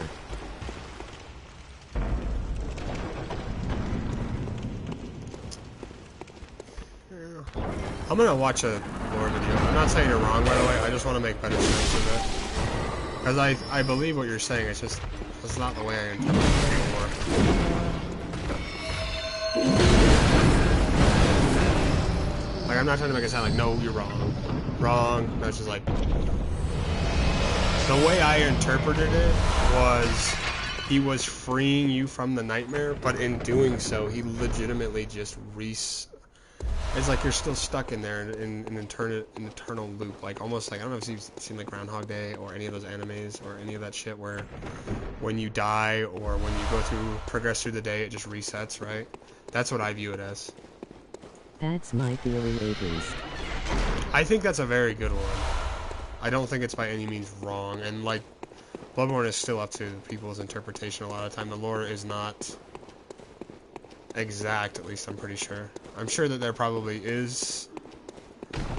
I'm gonna watch a lore video. I'm not saying you're wrong, by the way. I just want to make better sense of it. Because I believe what you're saying. It's just, that's not the way I interpret it anymore. Like, I'm not trying to make it sound like, no, you're wrong. Wrong. No, it's just like... The way I interpreted it was... he was freeing you from the nightmare, but in doing so, he legitimately just it's like you're still stuck in there in an eternal loop. Like, almost like, I don't know if you've seen like Groundhog Day or any of those animes or any of that shit where when you die or when you progress through the day, it just resets, right? That's what I view it as. That's my theory, at least. I think that's a very good one. I don't think it's by any means wrong, and like, Bloodborne is still up to people's interpretation a lot of the time. The lore is not exact, at least I'm pretty sure. I'm sure that there probably is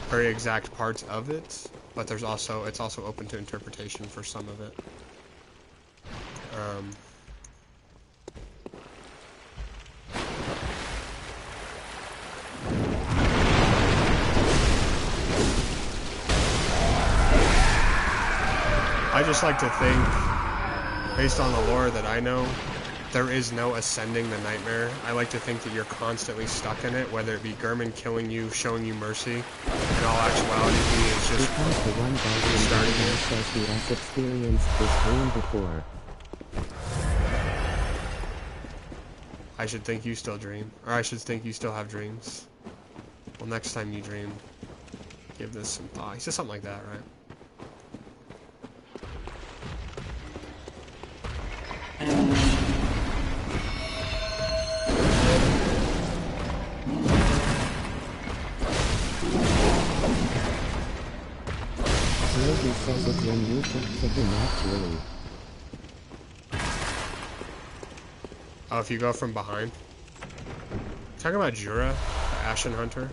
very exact parts of it, but it's also open to interpretation for some of it. I just like to think, based on the lore that I know, there is no ascending the nightmare. I like to think that you're constantly stuck in it, whether it be Gurman killing you, showing you mercy. In all actuality, he is just because the one starting guardian says he has experienced this dream before. I should think you still dream. Or I should think you still have dreams. Well, next time you dream, give this some thought. He says something like that, right? He says it when you talk to him, actually. Oh, if you go from behind? Talking about Jura, the Ashen Hunter.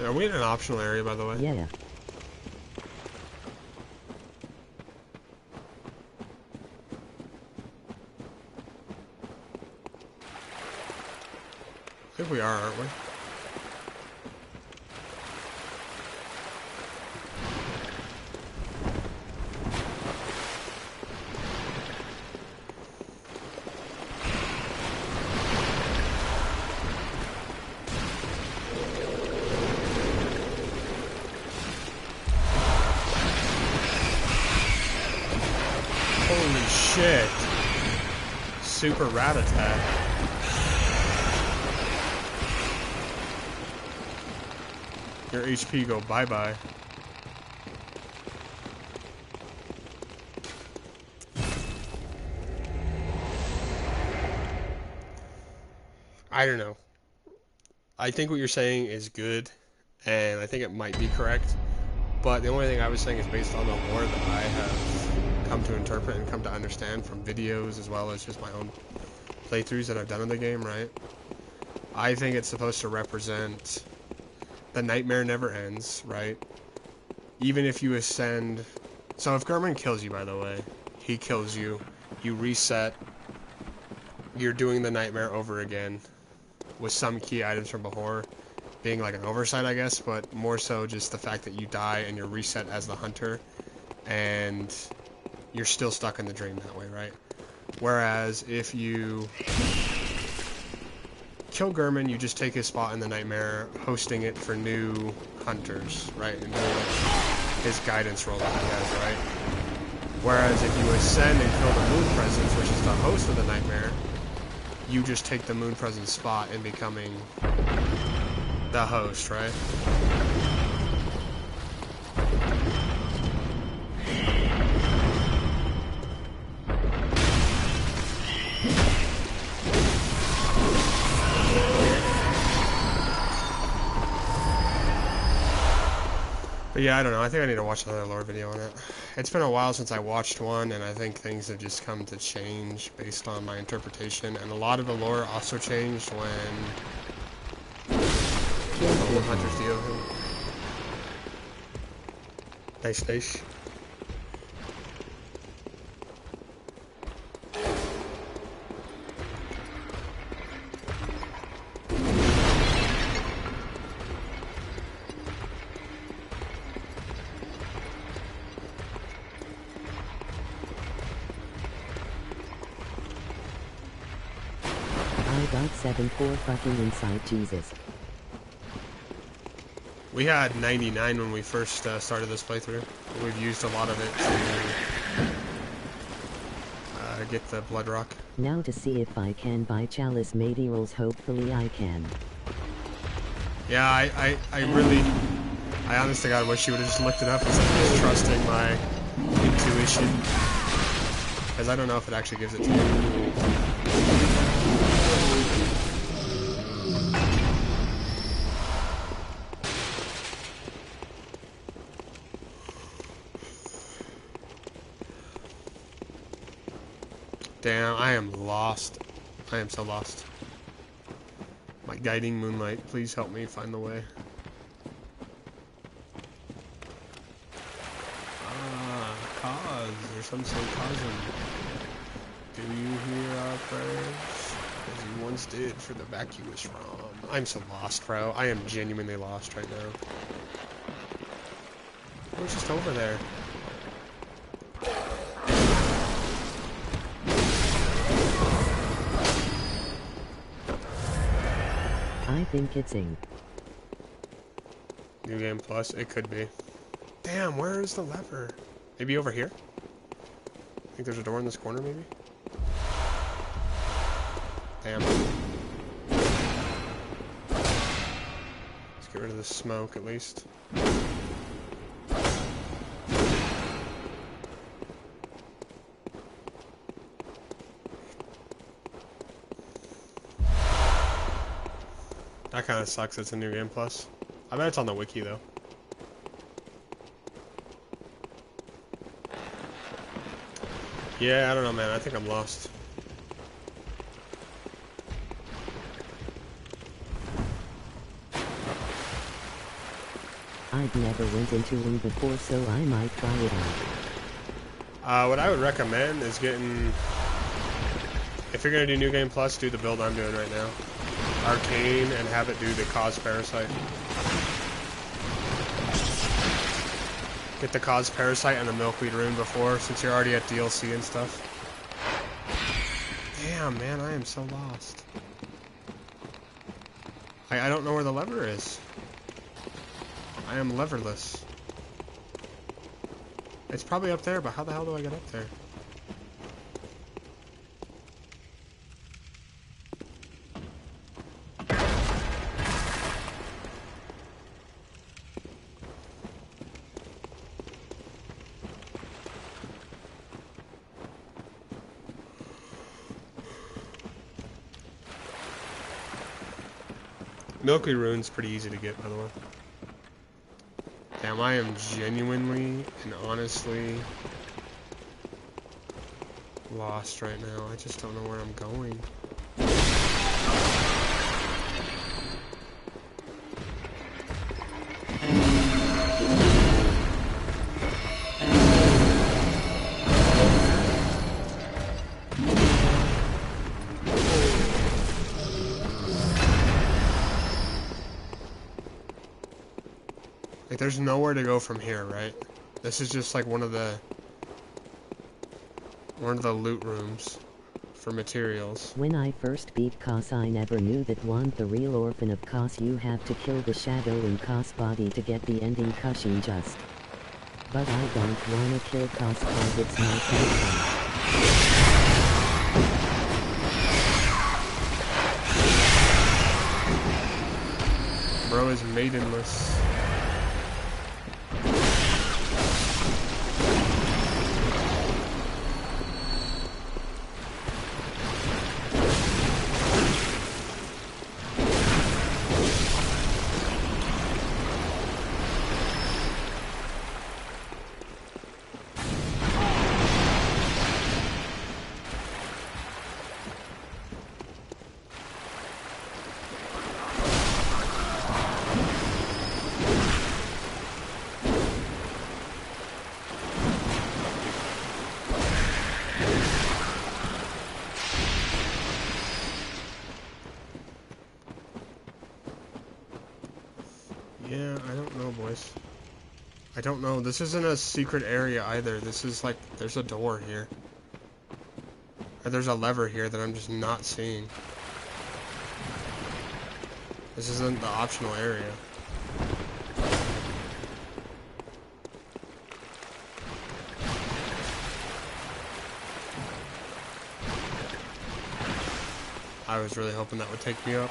Are we in an optional area, by the way? Yeah. I think we are, aren't we? Holy shit. Super rat attack. Your HP go bye-bye. I don't know. I think what you're saying is good, and I think it might be correct, but the only thing I was saying is based on the lore that I have come to interpret and come to understand from videos as well as just my own playthroughs that I've done in the game, right? I think it's supposed to represent the nightmare never ends, right? Even if you ascend... So if Garmin kills you, by the way, he kills you, you reset, you're doing the nightmare over again with some key items from before being like an oversight, I guess, but more so just the fact that you die and you're reset as the hunter and you're still stuck in the dream that way, right? Whereas if you kill Gurman, you just take his spot in the nightmare, hosting it for new hunters, right? And doing his guidance role that he has, right? Whereas if you ascend and kill the Moon Presence, which is the host of the nightmare, you just take the Moon Presence spot in becoming the host, right? But yeah, I don't know. I think I need to watch another lore video on it. It's been a while since I watched one, and I think things have just come to change based on my interpretation. And a lot of the lore also changed when the hunters deal with him. Nice, nice. got 7 fucking inside, Jesus. We had 99 when we first started this playthrough. We've used a lot of it to get the blood rock. Now to see if I can buy chalice materials, hopefully I can. Yeah, I honest to God wish you would have just looked it up instead of just trusting my intuition. Because I don't know if it actually gives it to you. Damn, I am lost. I am so lost. My guiding moonlight, please help me find the way. Cause. There's some say cousin. Do you hear our prayers? As you once did for the vacuous ROM. I'm so lost, bro. I am genuinely lost right now. We're just over there. I think it's Ing. New Game Plus? It could be. Damn, where is the lever? Maybe over here? I think there's a door in this corner, maybe? Damn. Let's get rid of the smoke, at least. That kind of sucks. It's a New Game Plus. I bet it's on the wiki, though. Yeah, I don't know, man. I think I'm lost. I've never went into Ing before, so I might try it out. What I would recommend is getting... If you're going to do New Game Plus, do the build I'm doing right now. Arcane, and have it do the Cause Parasite. Get the Cause Parasite and the Milkweed Rune before, since you're already at DLC and stuff. Damn, man, I am so lost. I don't know where the lever is. I am leverless. It's probably up there, but how the hell do I get up there? Milky Rune's pretty easy to get, by the way. Damn, I am genuinely and honestly lost right now. I just don't know where I'm going. Like, there's nowhere to go from here, right? This is just like one of the loot rooms for materials. When I first beat Cos, I never knew that want the real orphan of Cos you have to kill the shadow in Cos body to get the ending cushion just. But I don't wanna kill Cos cause it's not fun. Bro is maidenless. Yeah, I don't know, boys. I don't know. This isn't a secret area either. This is like, there's a door here. Or there's a lever here that I'm just not seeing. This isn't the optional area. I was really hoping that would take me up.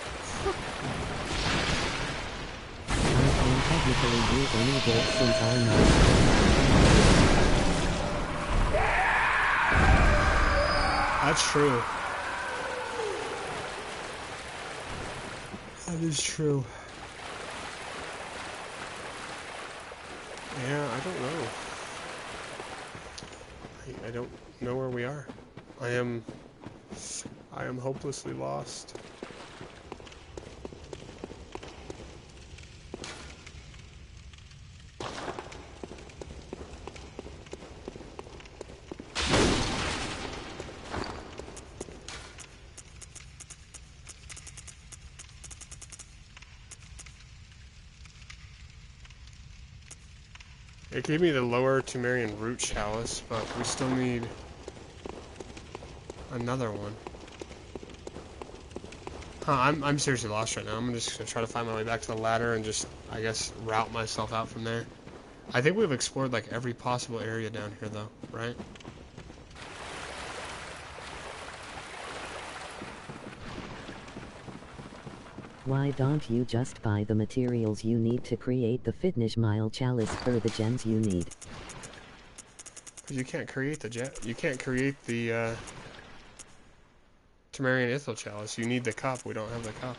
I can technically use any bolt since I'm not. That's true. That is true. Yeah, I don't know. I don't know where we are. I am hopelessly lost. It gave me the lower Temerian root chalice, but we still need another one. Huh, I'm seriously lost right now. I'm just gonna try to find my way back to the ladder and just, I guess, route myself out from there. I think we've explored like every possible area down here though, right? Why don't you just buy the materials you need to create the fitness mile chalice for the gems you need? Because you can't create the Temerian Ithil chalice. You need the cup. We don't have the cup.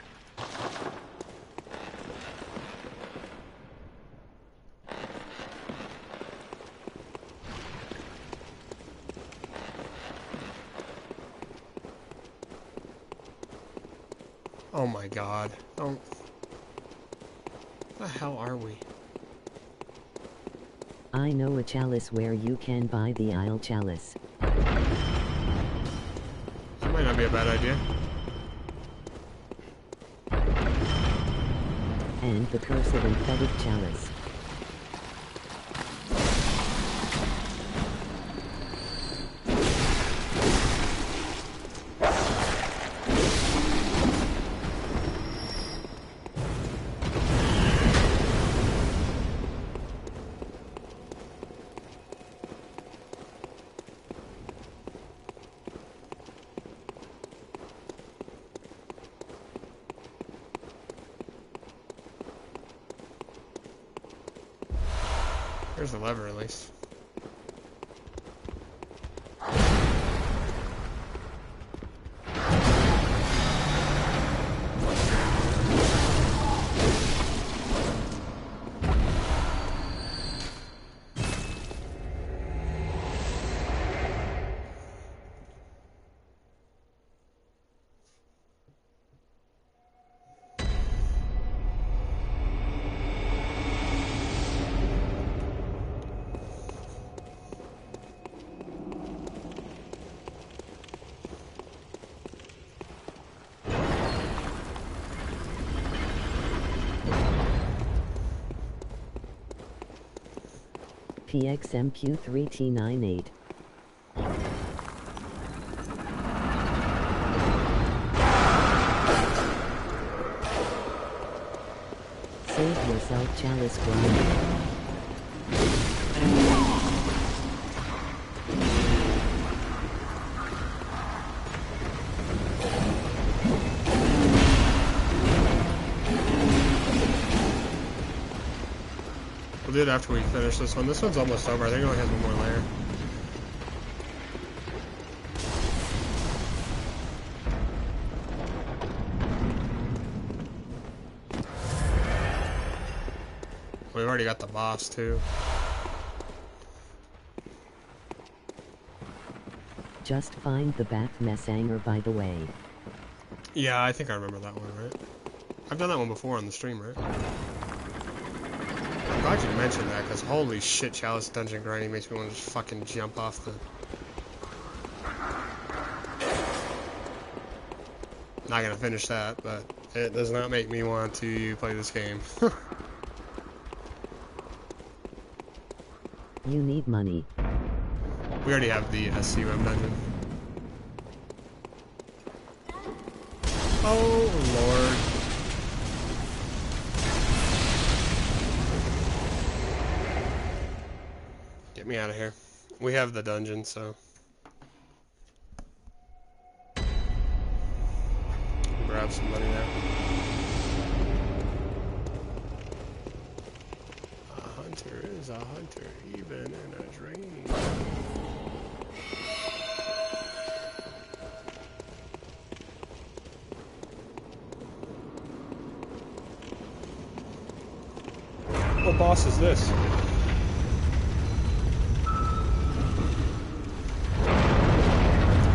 Oh my god. Oh. What the hell are we? I know a chalice where you can buy the Isle chalice. That might not be a bad idea. And the cursed and fetid chalice. There's the lever at least. PXMQ3T98. Save yourself, chalice grind. We'll do it after we finish this one. This one's almost over. I think it only has one more layer. We've already got the boss too. Just find the back messenger, by the way. Yeah, I think I remember that one, right? I've done that one before on the stream, right? I'm glad you mentioned that, because holy shit, Chalice dungeon grinding makes me want to just fucking jump off the... Not gonna finish that, but it does not make me want to play this game. You need money. We already have the SCUM dungeon. Oh, Lord. me out of here. We have the dungeon, so. Grab somebody there. A hunter is a hunter, even in a dream. What boss is this?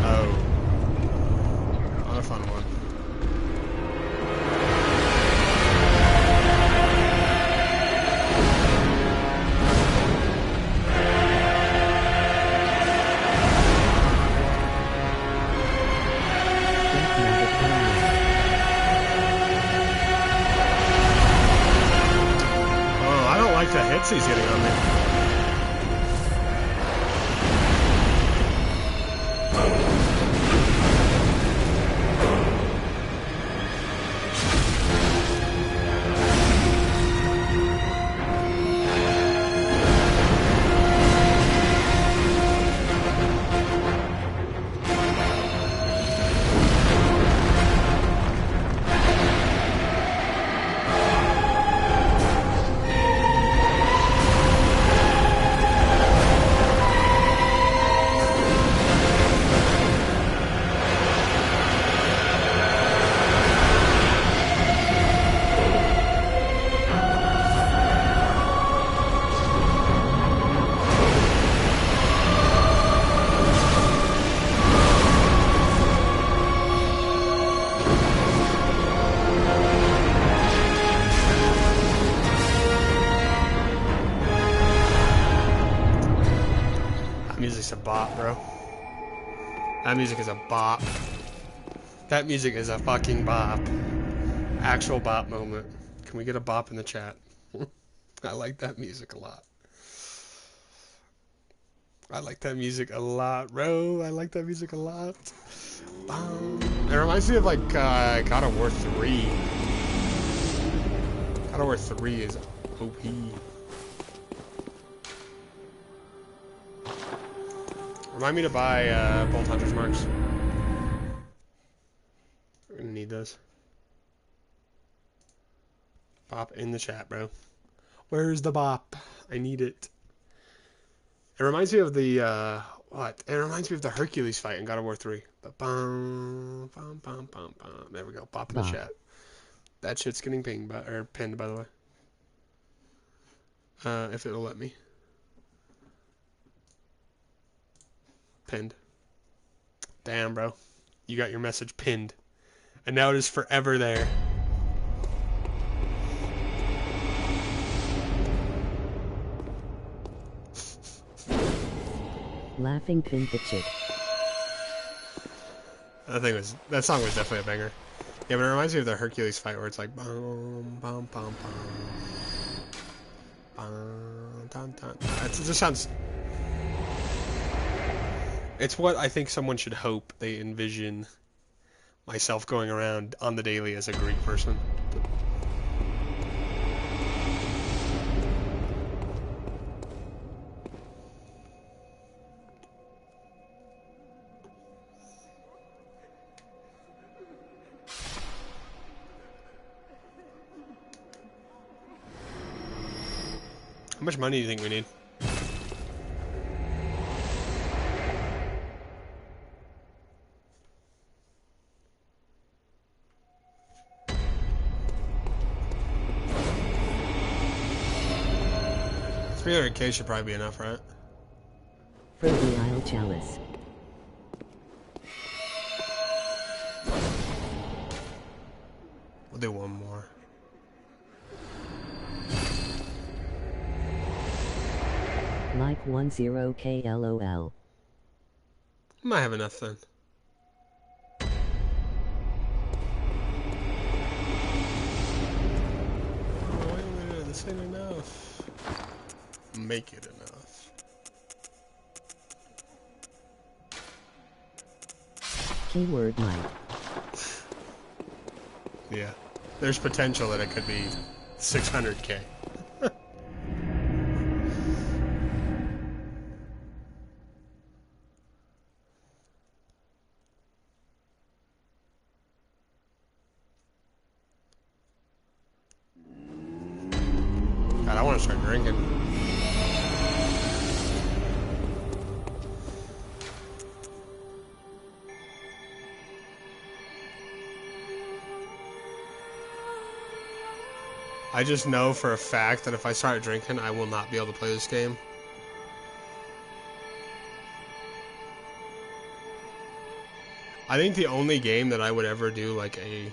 Oh. Not a fun one. Oh, I don't like the hits he's getting on me. Music's a bop, bro. That music is a bop. That music is a fucking bop. Actual bop moment. Can we get a bop in the chat? I like that music a lot. I like that music a lot, bro. I like that music a lot. It reminds me of like God of War 3. God of War 3 is OP. Remind me to buy Bolt Hunter's Marks. We're gonna need those. Bop in the chat, bro. Where's the bop? I need it. It reminds me of the what? It reminds me of the Hercules fight in God of War 3. Bum, bum, bum, bum, bum. There we go. Bop in the chat. That shit's getting pinned, by the way. If it'll let me. Pinned. Damn, bro. You got your message pinned. And now it is forever there. Laughing pinned the chick. That song was definitely a banger. Yeah, but it reminds me of the Hercules fight where it's like bum bum bum bum dun, dun. It just sounds. It's what I think someone should hope they envision myself going around on the daily as a Greek person. How much money do you think we need? $300K should probably be enough, right? For the Isle Chalice. We'll do one more. Like 10K LOL. Might have enough then. Oh, wait, this ain't enough. Make it enough. Keyword might. Yeah. There's potential that it could be 600K. want to start drinking. I just know for a fact that if I start drinking, I will not be able to play this game. I think the only game that I would ever do like a...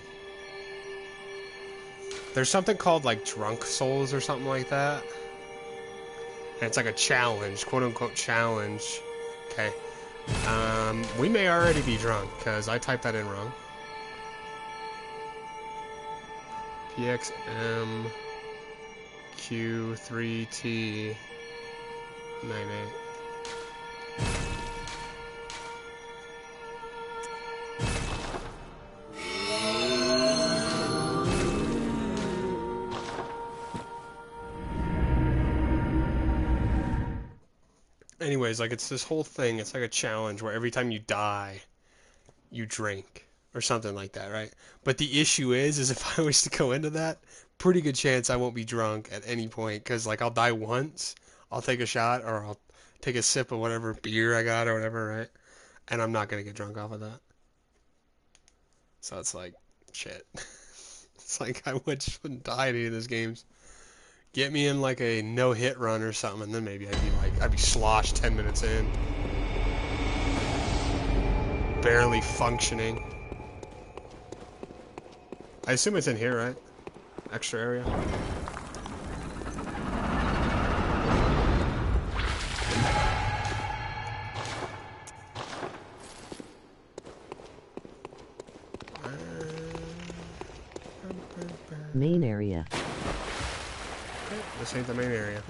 There's something called like Drunk Souls or something like that. And it's like a challenge, quote unquote challenge. Okay. We may already be drunk because I typed that in wrong. PXM Q3T 98. Anyways, like it's this whole thing, it's like a challenge where every time you die, you drink or something like that, right? But the issue is if I was to go into that, pretty good chance I won't be drunk at any point because like I'll die once, I'll take a shot or I'll take a sip of whatever beer I got or whatever, right? And I'm not gonna get drunk off of that. So it's like, shit. It's like I just wouldn't die at any of those games. Get me in like a no-hit run or something, and then maybe I'd be sloshed 10 minutes in. Barely functioning. I assume it's in here, right? Extra area. Main area. Okay, this ain't the main area.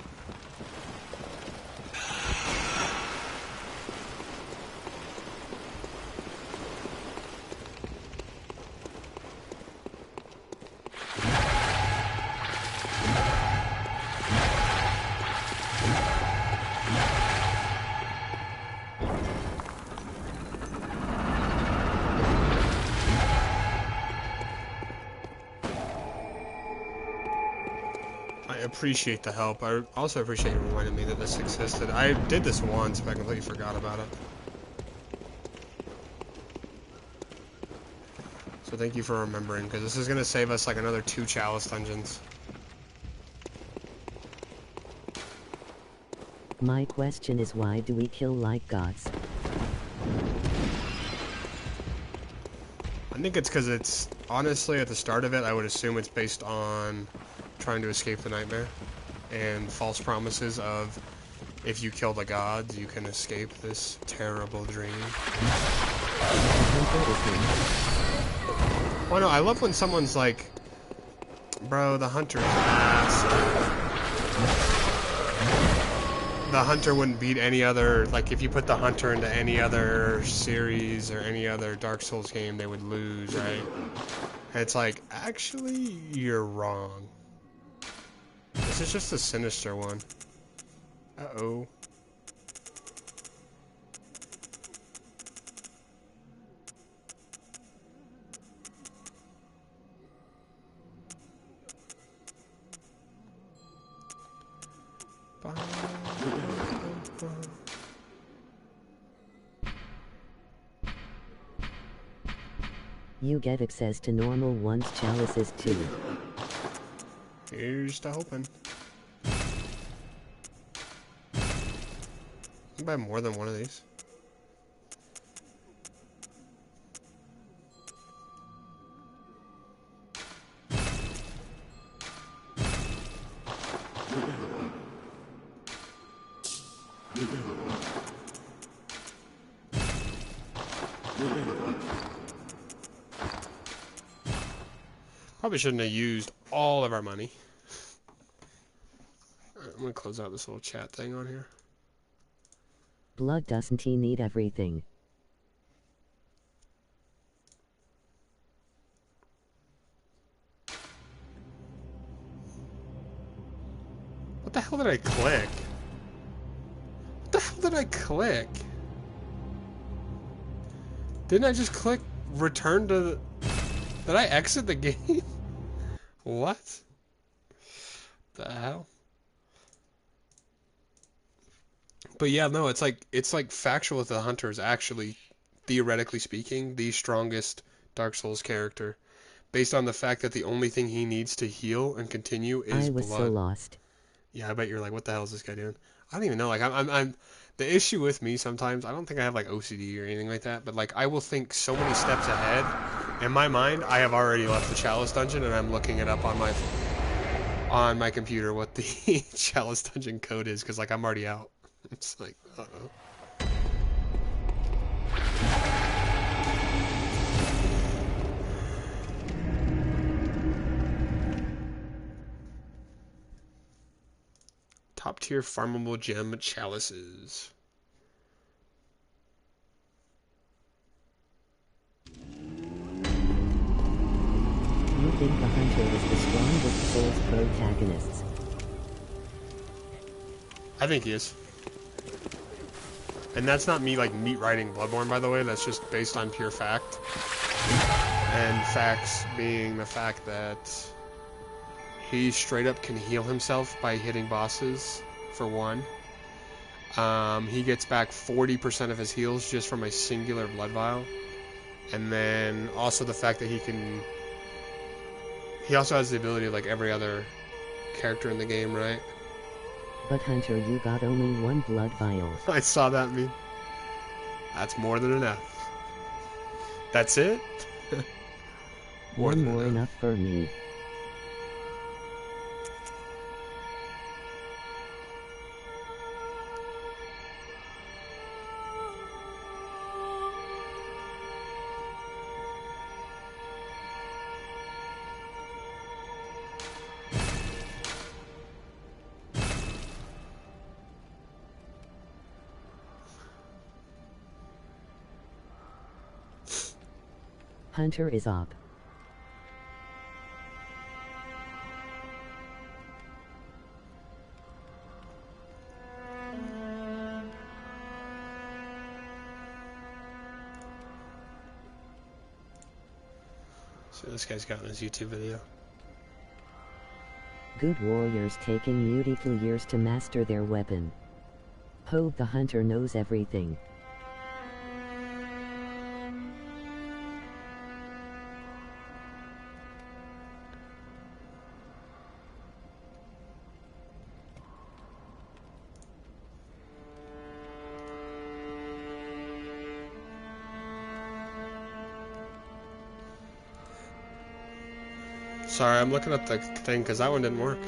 I appreciate the help. I also appreciate you reminding me that this existed. I did this once, but I completely forgot about it. So thank you for remembering, because this is going to save us like another 2 chalice dungeons. My question is, why do we kill like gods? I think it's because it's, honestly, at the start of it, I would assume it's based on trying to escape the nightmare and false promises of if you kill the gods, you can escape this terrible dream. Oh no, I love when someone's like, bro, the hunter's ass. The hunter wouldn't beat any other, like if you put the hunter into any other series or any other Dark Souls game, they would lose, right? And it's like, actually, you're wrong. This is just a sinister one. Uh-oh. You get access to normal ones chalices too. Here's to hoping. You can buy more than one of these. Probably shouldn't have used all of our money. Alright, I'm gonna close out this little chat thing on here. Blood doesn't he need everything? What the hell did I click? What the hell did I click? Didn't I just click return to the... Did I exit the game? What? The hell? But yeah, no, it's like factual that the Hunter is actually, theoretically speaking, the strongest Dark Souls character, based on the fact that the only thing he needs to heal and continue is I was so blood. lost. Yeah, I bet you're like, what the hell is this guy doing? I don't even know. Like, I'm the issue with me sometimes. I don't think I have like OCD or anything like that, but like I will think so many steps ahead. In my mind, I have already left the Chalice dungeon, and I'm looking it up on my computer what the Chalice dungeon code is, because like I'm already out. It's like, uh-oh. Top tier farmable gem chalices. You think the Hunter is the strongest Souls protagonist? I think he is. And that's not me like meat writing Bloodborne, by the way. That's just based on pure fact. And facts being the fact that he straight up can heal himself by hitting bosses, for one. He gets back 40% of his heals just from a singular blood vial. And then also the fact that he also has the ability like every other character in the game, right? But Hunter, you got only one blood vial. I saw that meme. That's more than enough. That's it? One more enough for me. Hunter is up. So this guy's got in his YouTube video. Good warriors taking beautiful years to master their weapon. Ho, the Hunter knows everything. Sorry, I'm looking up the thing because that one didn't work.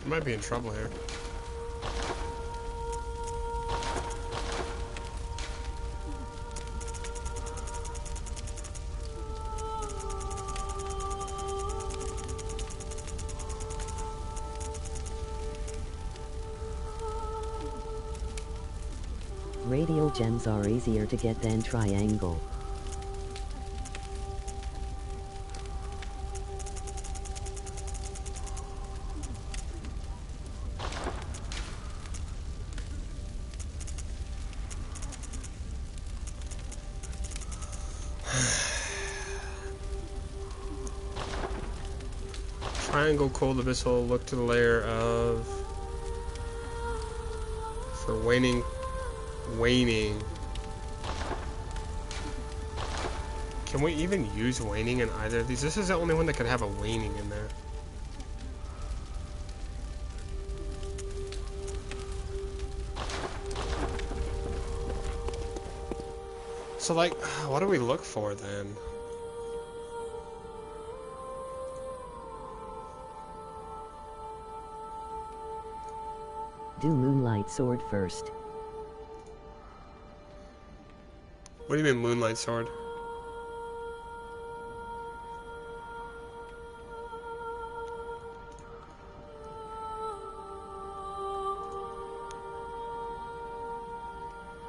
I might be in trouble here. Radial gems are easier to get than triangle. Triangle cold abyssal, look to the layer of for waning. Can we even use waning in either of these? This is the only one that could have a waning in there. So like, what do we look for then? Do Moonlight Sword first. What do you mean Moonlight Sword?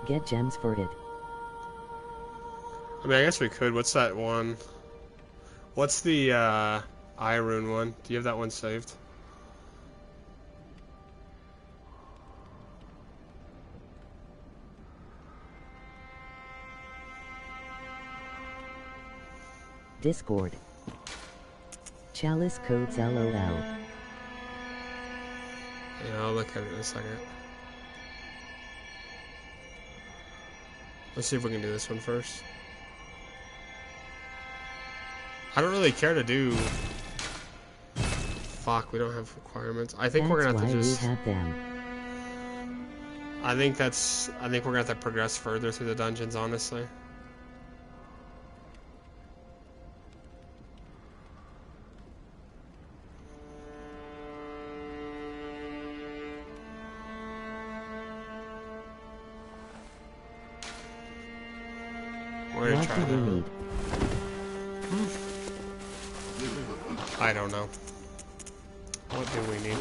Get gems for it. I mean, I guess we could. What's that one? What's the Irune one? Do you have that one saved? Discord. Chalice codes LOL. Yeah, I'll look at it in a second. Let's see if we can do this one first. I don't really care to do... Fuck, we don't have requirements. I think we're gonna have to just... That's why we have them. I think we're gonna have to progress further through the dungeons, honestly. We're gonna try What do you that. need? I don't know. What do we need?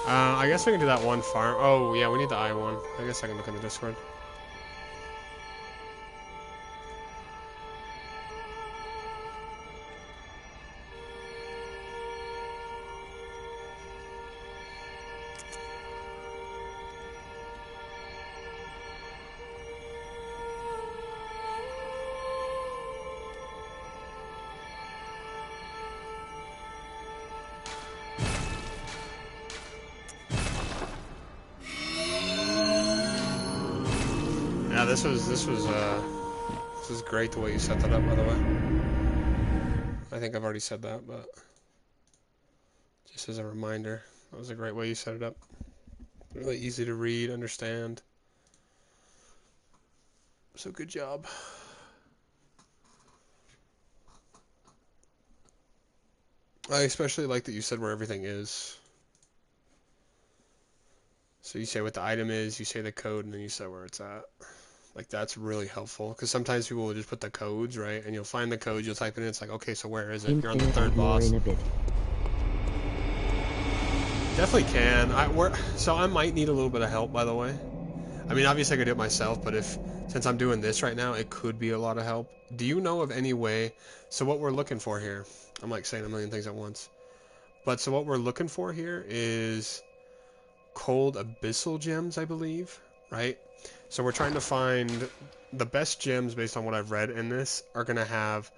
I guess we can do that one farm. Oh, yeah, we need the I1. I guess I can look in the Discord. Yeah, this was great the way you set that up, by the way. I think I've already said that, but just as a reminder, that was a great way you set it up. Really easy to read, understand. So good job. I especially like that you said where everything is. So you say what the item is, you say the code, and then you say where it's at. Like, that's really helpful, because sometimes people will just put the codes, right? And you'll find the code, you'll type it in, it's like, okay, so where is it? You're on the third boss. In a bit. Definitely can. So I might need a little bit of help, by the way. I mean, obviously I could do it myself, but since I'm doing this right now, it could be a lot of help. Do you know of any way? So what we're looking for here, I'm like saying a million things at once. But so what we're looking for here is cold abyssal gems, I believe, right? So we're trying to find the best gems based on what I've read in this are going to have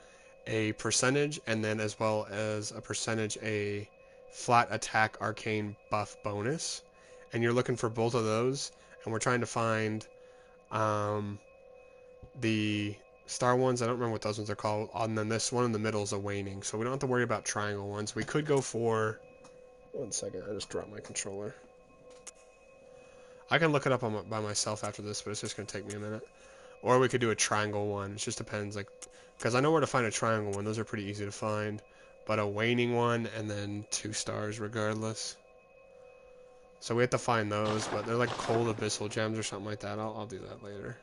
a percentage, and then as well as a percentage a flat attack arcane buff bonus. And you're looking for both of those, and we're trying to find the star ones. I don't remember what those ones are called. And then this one in the middle is a waning, so we don't have to worry about triangle ones. We could go for... One second, I just dropped my controller. I can look it up by myself after this, but it's just going to take me a minute. Or we could do a triangle one. It just depends, like, because I know where to find a triangle one. Those are pretty easy to find. But a waning one, and then 2 stars regardless. So we have to find those, but they're like cold abyssal gems or something like that. I'll do that later.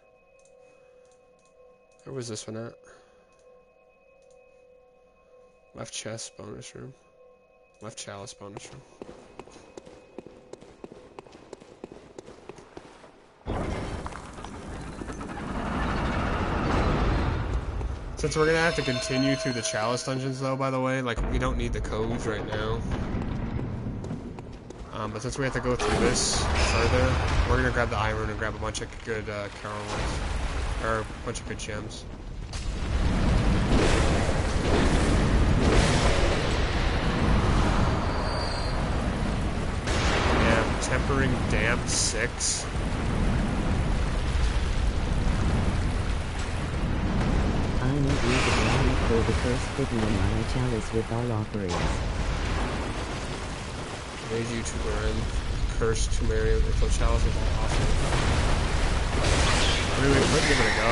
Where was this one at? Left chest bonus room. Left chalice bonus room. Since we're gonna have to continue through the chalice dungeons though, by the way, like, we don't need the codes right now. But since we have to go through this further, we're gonna grab the Irune and grab a bunch of good Carol ones. Or a bunch of good gems. Yeah, tempering damp 6. I need you to rally for the first hidden in my chalice with all offerings. Made YouTuber and cursed to marry with the chalice with all offerings. I mean, we could give it a go.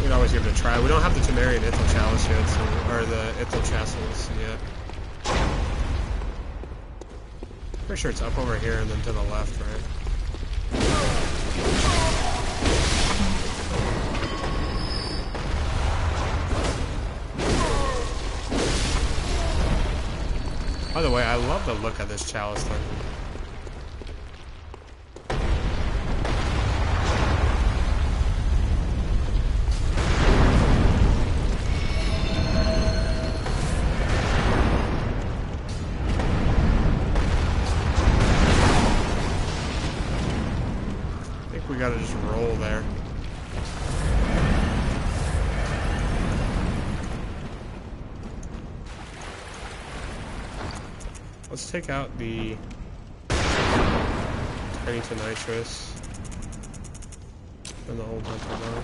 We'd always give it a try. We don't have the Temerian Ithel Chalice yet, so, or the Ithel Chalice yet. Pretty sure it's up over here and then to the left, right? By the way, I love the look of this chalice thing. I think we gotta just roll there. Let's take out the tiny to nitrous and the old mental down.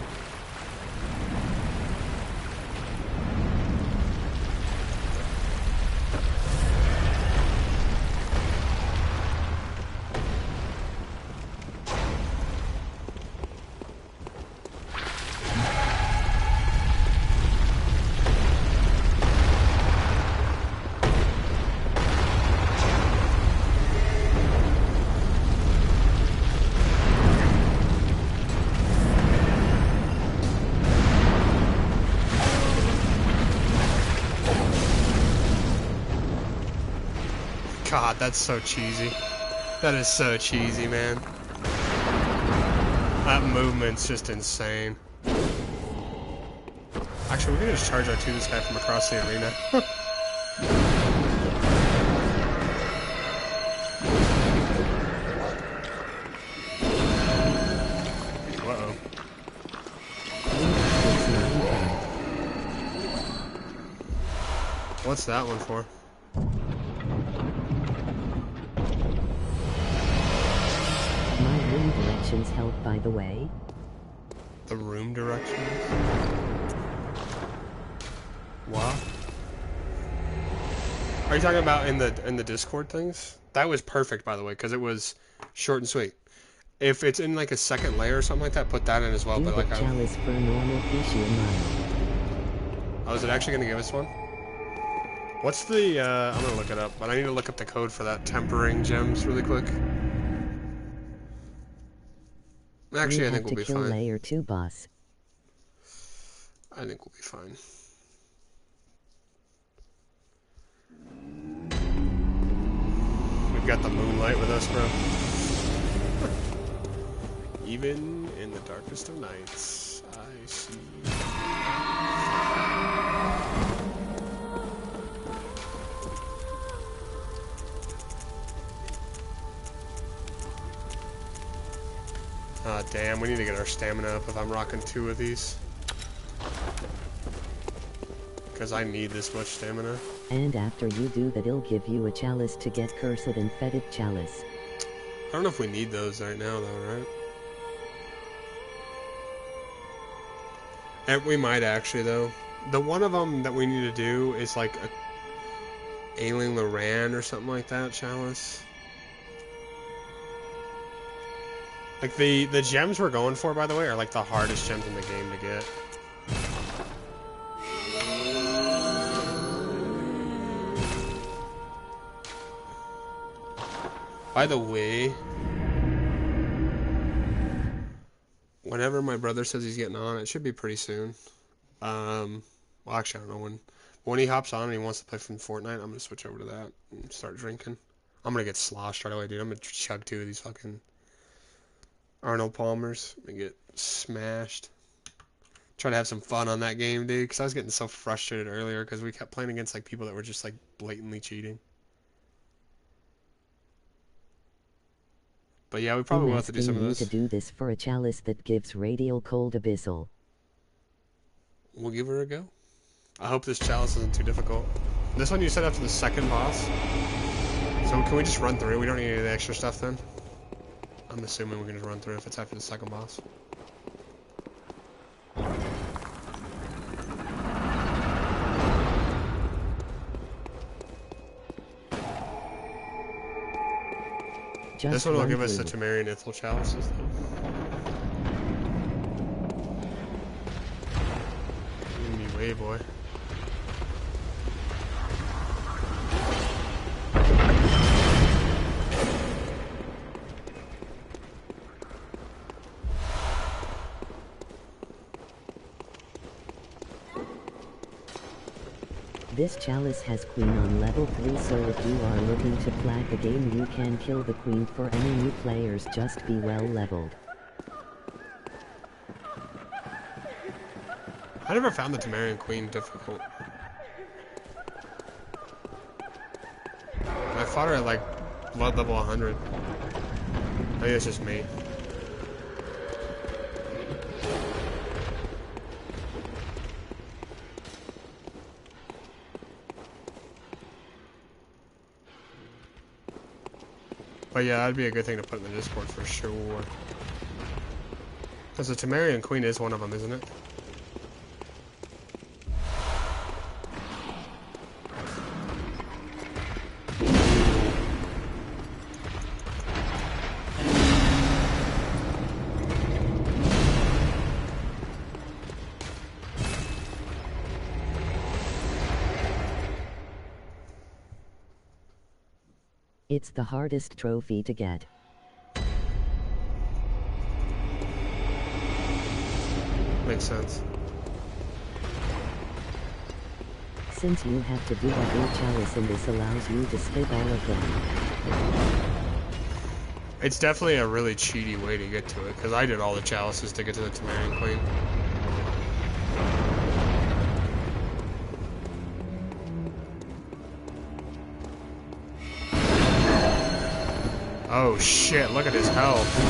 God, that's so cheesy. That is so cheesy, man. That movement's just insane. Actually, we can just charge R2 this guy from across the arena. Uh-oh. What's that one for? Directions help, by the way. The room directions? What? Are you talking about in the Discord things? That was perfect, by the way, because it was short and sweet. If it's in like a second layer or something like that, put that in as well. Do but like, chalice for a normal fishy amount. Oh, is it actually gonna give us one? What's the? I'm gonna look it up, but I need to look up the code for that tempering gems really quick. Actually, I think we'll be fine. Layer 2 boss. I think we'll be fine. We've got the moonlight with us, bro. Even in the darkest of nights, I see. Ah, damn, we need to get our stamina up if I'm rocking 2 of these. Because I need this much stamina. And after you do that, it'll give you a chalice to get cursed and fetid chalice. I don't know if we need those right now, though, right? And we might actually, though. The one of them that we need to do is like a Ailing Loran or something like that, chalice. Like, the gems we're going for, by the way, are like the hardest gems in the game to get. By the way, whenever my brother says he's getting on, it should be pretty soon. Well, actually, I don't know when. When he hops on and he wants to play from Fortnite, I'm gonna switch over to that and start drinking. I'm gonna get sloshed right away, dude. I'm gonna chug 2 of these fucking Arnold Palmers and get smashed. Try to have some fun on that game, dude, because I was getting so frustrated earlier because we kept playing against like people that were just like blatantly cheating. But yeah, we probably will have to do some of this. To do this for a chalice that gives radial cold abyssal. We'll give her a go. I hope this chalice isn't too difficult. This one you said after the second boss. So can we just run through? We don't need any of the extra stuff then? I'm assuming we can just run through if it's after the second boss. This one will give us the Temerian Ithil chalices, though. Give me way, boy. This chalice has queen on level 3, so if you are looking to plat the game you can kill the queen. For any new players, just be well leveled. I never found the Temerian Queen difficult. I fought her at like blood level 100. I think it's just me. But yeah, that'd be a good thing to put in the Discord for sure. Because the Temerian Queen is one of them, isn't it? It's the hardest trophy to get. Makes sense. Since you have to do every chalice and this allows you to skip all of them. It's definitely a really cheaty way to get to it, because I did all the chalices to get to the Temerian Queen. Oh shit, look at his health. This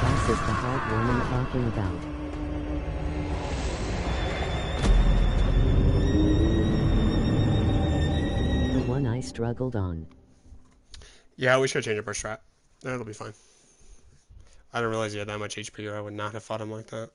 boss is the hard one I'm talking about. The one I struggled on. Yeah, we should change up our strat. That'll be fine. I didn't realize he had that much HP, or I would not have fought him like that.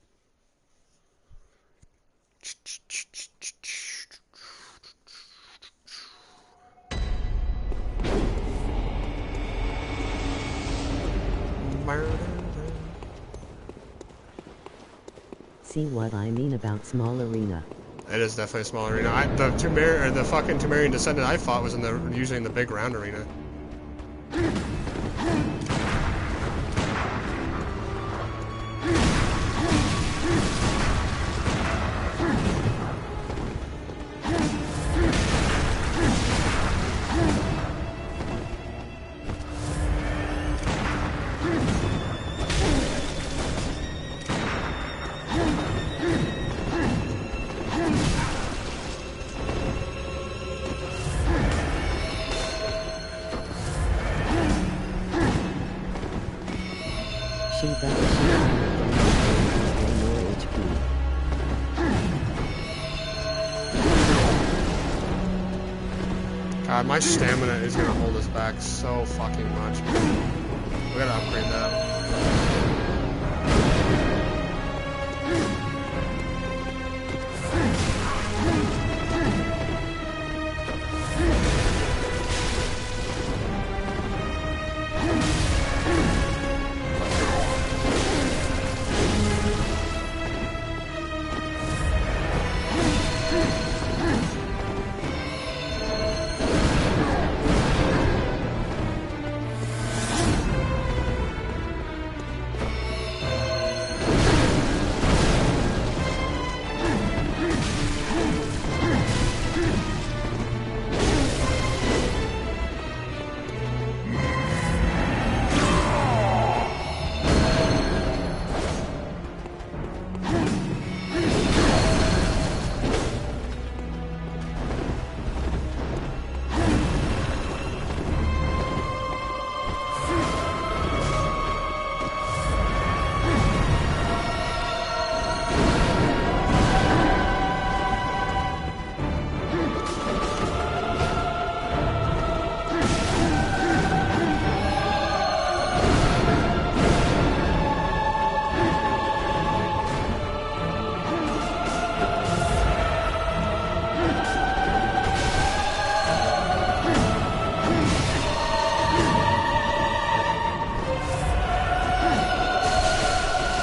See what I mean about small arena? It is definitely a small arena. The fucking Temerian Descendant I fought was usually in the big round arena. God, my stamina is gonna hold us back so fucking much. We gotta upgrade that.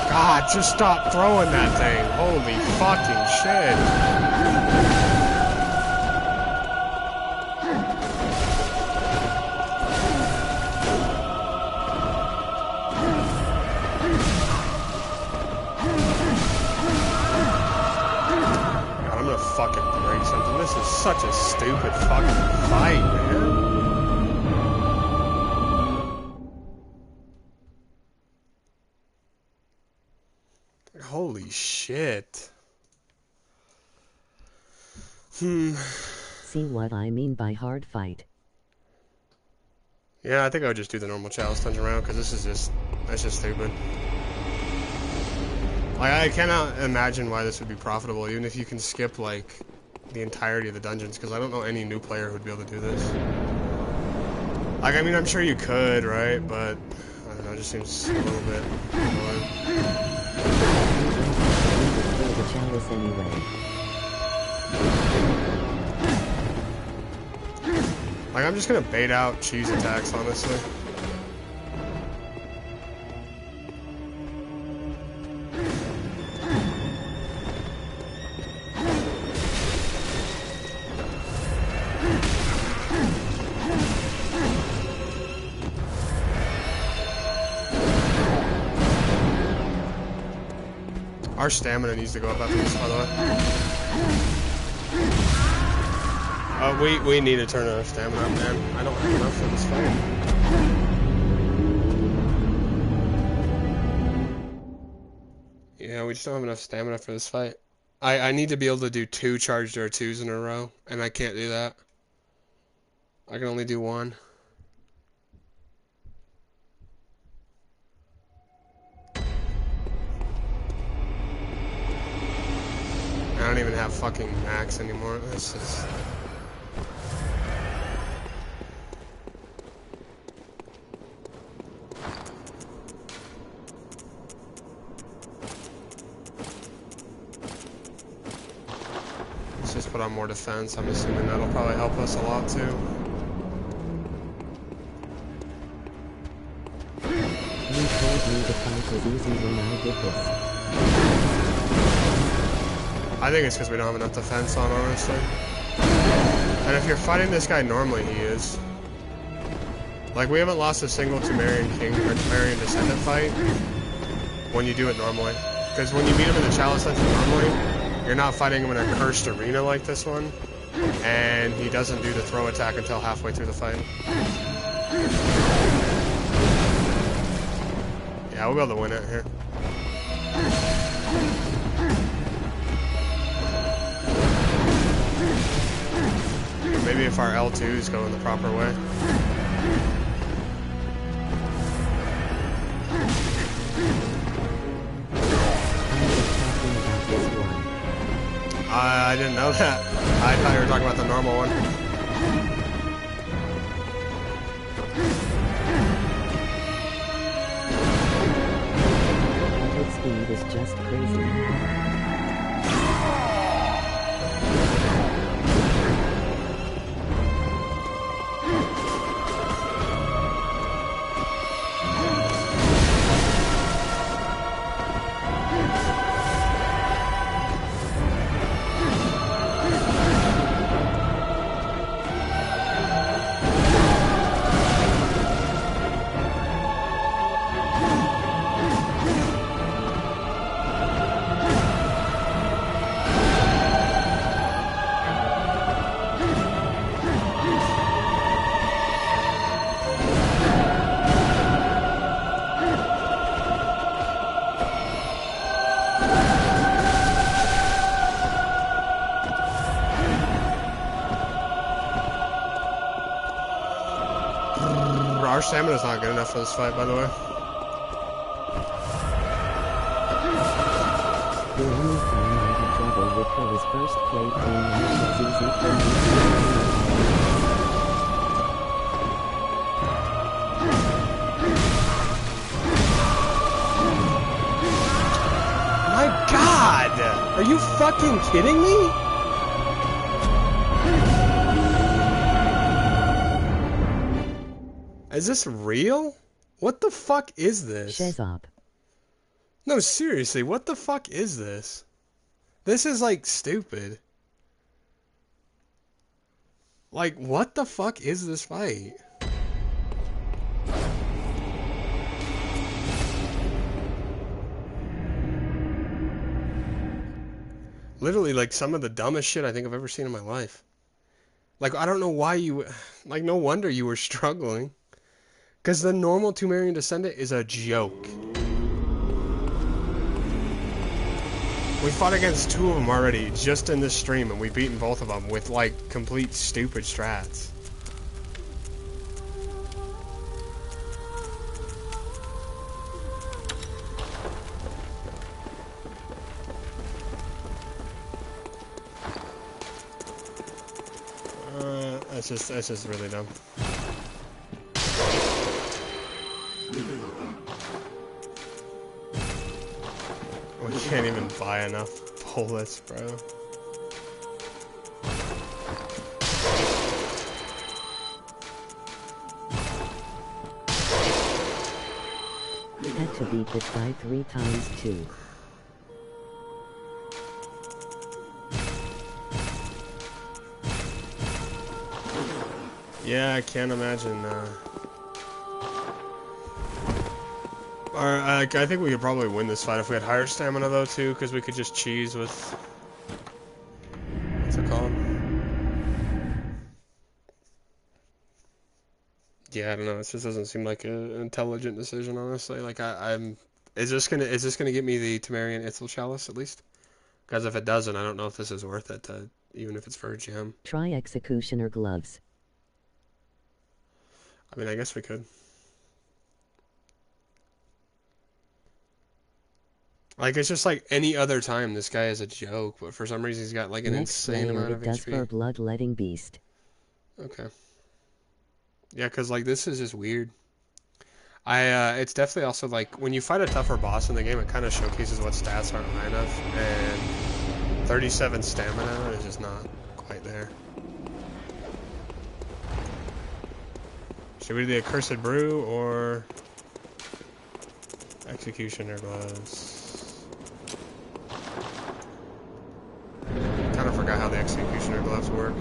God, just stop throwing that thing. Holy fucking shit. fucking break something. This is such a stupid fucking fight, man. Holy shit. See what I mean by hard fight? Yeah, I think I would just do the normal chalice dungeon round, because this is just, that's just stupid. Like, I cannot imagine why this would be profitable, even if you can skip, like, the entirety of the dungeons, because I don't know any new player who would be able to do this. Like, I mean, I'm sure you could, right? But, I don't know, it just seems a little bit annoying. The chalice anyway. Like, I'm just gonna bait out cheese attacks, honestly. Our stamina needs to go up after this, by the way. We need to turn our stamina up, man. I don't have enough for this fight. Yeah, we just don't have enough stamina for this fight. I need to be able to do 2 charged R2s in a row, and I can't do that. I can only do 1. I don't even have fucking max anymore. This is... Let's just put on more defense. I'm assuming that'll probably help us a lot too. You told me the fight was easy when I did this. I think it's because we don't have enough defense on, honestly. And if you're fighting this guy normally, he is. Like, we haven't lost a single Temerian King or Temerian Descendant fight when you do it normally. Because when you meet him in the Chalice Dungeon normally, you're not fighting him in a cursed arena like this one. And he doesn't do the throw attack until halfway through the fight. Yeah, we'll be able to win it here. Maybe if our L2s go in the proper way. I didn't know that. I thought you were talking about the normal one. Its speed is just crazy. Our stamina's not good enough for this fight, by the way. The only time I had trouble with her was first playthrough, and it was easy for me My God! Are you fucking kidding me? Is this real? What the fuck is this? Shezop. No, seriously, what the fuck is this? This is, like, stupid. Like, what the fuck is this fight? Literally, like, some of the dumbest shit I think I've ever seen in my life. Like, I don't know why you... Like, no wonder you were struggling. Because the normal Temerian Descendant is a joke. We fought against 2 of them already, just in this stream, and we've beaten both of them with, like, complete stupid strats. That's just really dumb. We can't even buy enough bullets, bro. Had to beat this guy 3 times too. Yeah, I can't imagine. I think we could probably win this fight if we had higher stamina, though, too, because we could just cheese with... What's it called? Yeah, I don't know. It just doesn't seem like an intelligent decision, honestly. Like, I'm... Is this gonna get me the Temerian Ithil Chalice, at least? Because if it doesn't, I don't know if this is worth it, even if it's for a gem. Try Executioner Gloves. I mean, I guess we could. Like, it's just like any other time this guy is a joke, but for some reason he's got like an insane amount of it does HP. for Bloodletting Beast. Okay. Yeah, because like this is just weird. It's definitely also like when you fight a tougher boss in the game, it kind of showcases what stats aren't high enough, and 37 stamina is just not quite there. Should we do the Accursed Brew or Executioner Gloves? Kind of forgot how the Executioner Gloves work.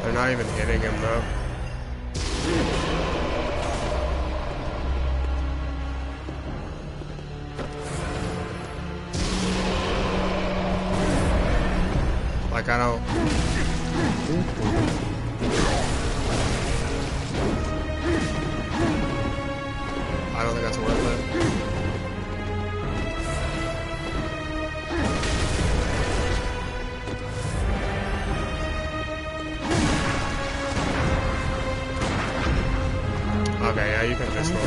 They're not even hitting him though. Like I don't think that's worth it. Okay, yeah, you can just roll.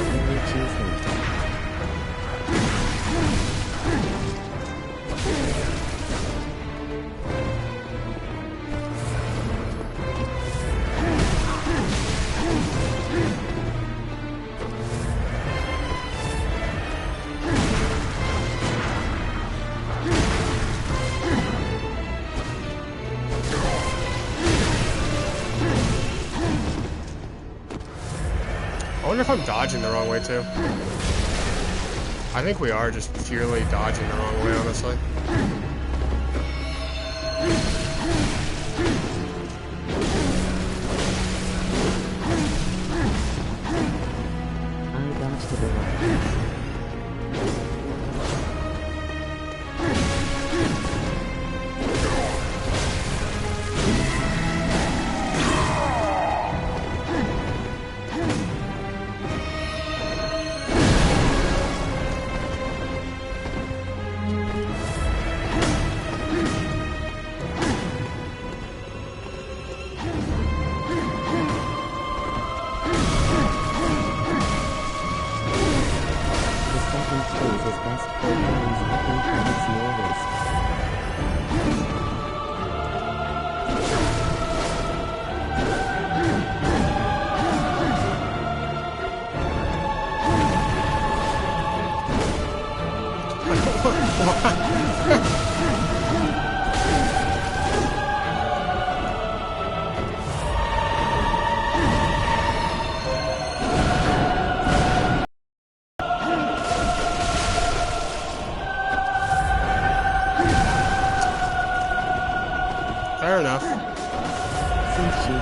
I wonder if I'm dodging the wrong way too. I think we are just purely dodging the wrong way, honestly. I dodged to the right.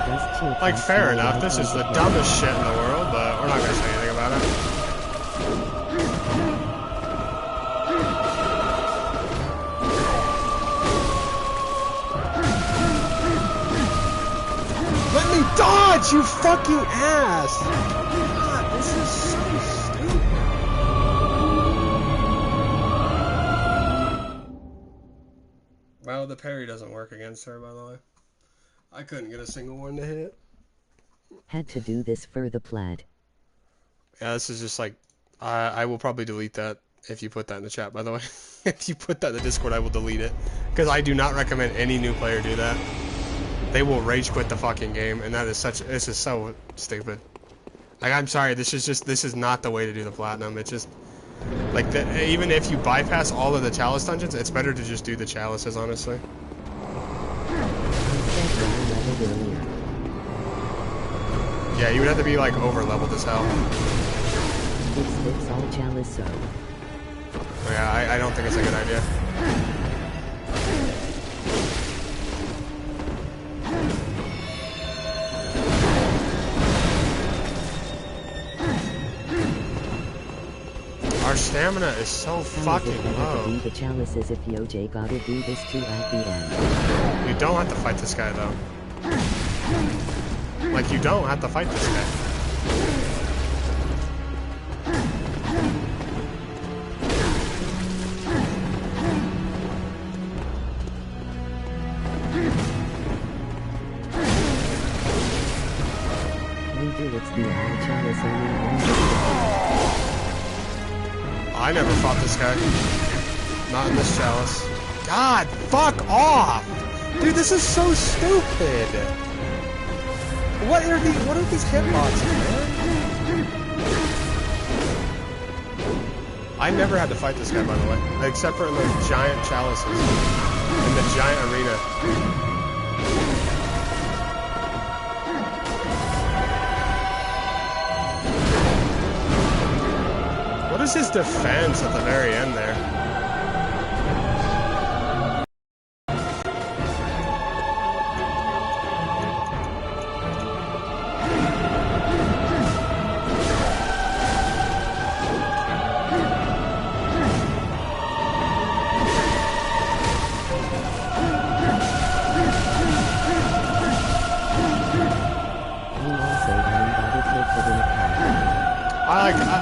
does too. Like, fair enough, this is the dumbest shit in the world, but we're not gonna say anything about it. Let me dodge, you fucking ass! God, this is so stupid. Well, the parry doesn't work against her, by the way. I couldn't get a single one to hit. Had to do this for the plaid. Yeah, this is just like... I will probably delete that if you put that in the chat, by the way. If you put that in the Discord, I will delete it. Because I do not recommend any new player do that. They will rage quit the fucking game, and that is such... This is so stupid. Like, I'm sorry, this is not the way to do the platinum. It's just... Like, even if you bypass all of the chalice dungeons, it's better to just do the chalices, honestly. Yeah, you would have to be, like, over-leveled as hell. It's all chalice, so... Yeah, I don't think it's a good idea. Our stamina is so fucking low. Do the chalices if Yoj gotta do this too at the end. You don't have to fight this guy though. Like, you don't have to fight this guy. It's the all chalice only. I never fought this guy. Not in this chalice. God, fuck off! Dude, this is so stupid! What are these hitboxes, man? I never had to fight this guy, by the way. Except for in the giant chalices. In the giant arena. What is his defense at the very end there?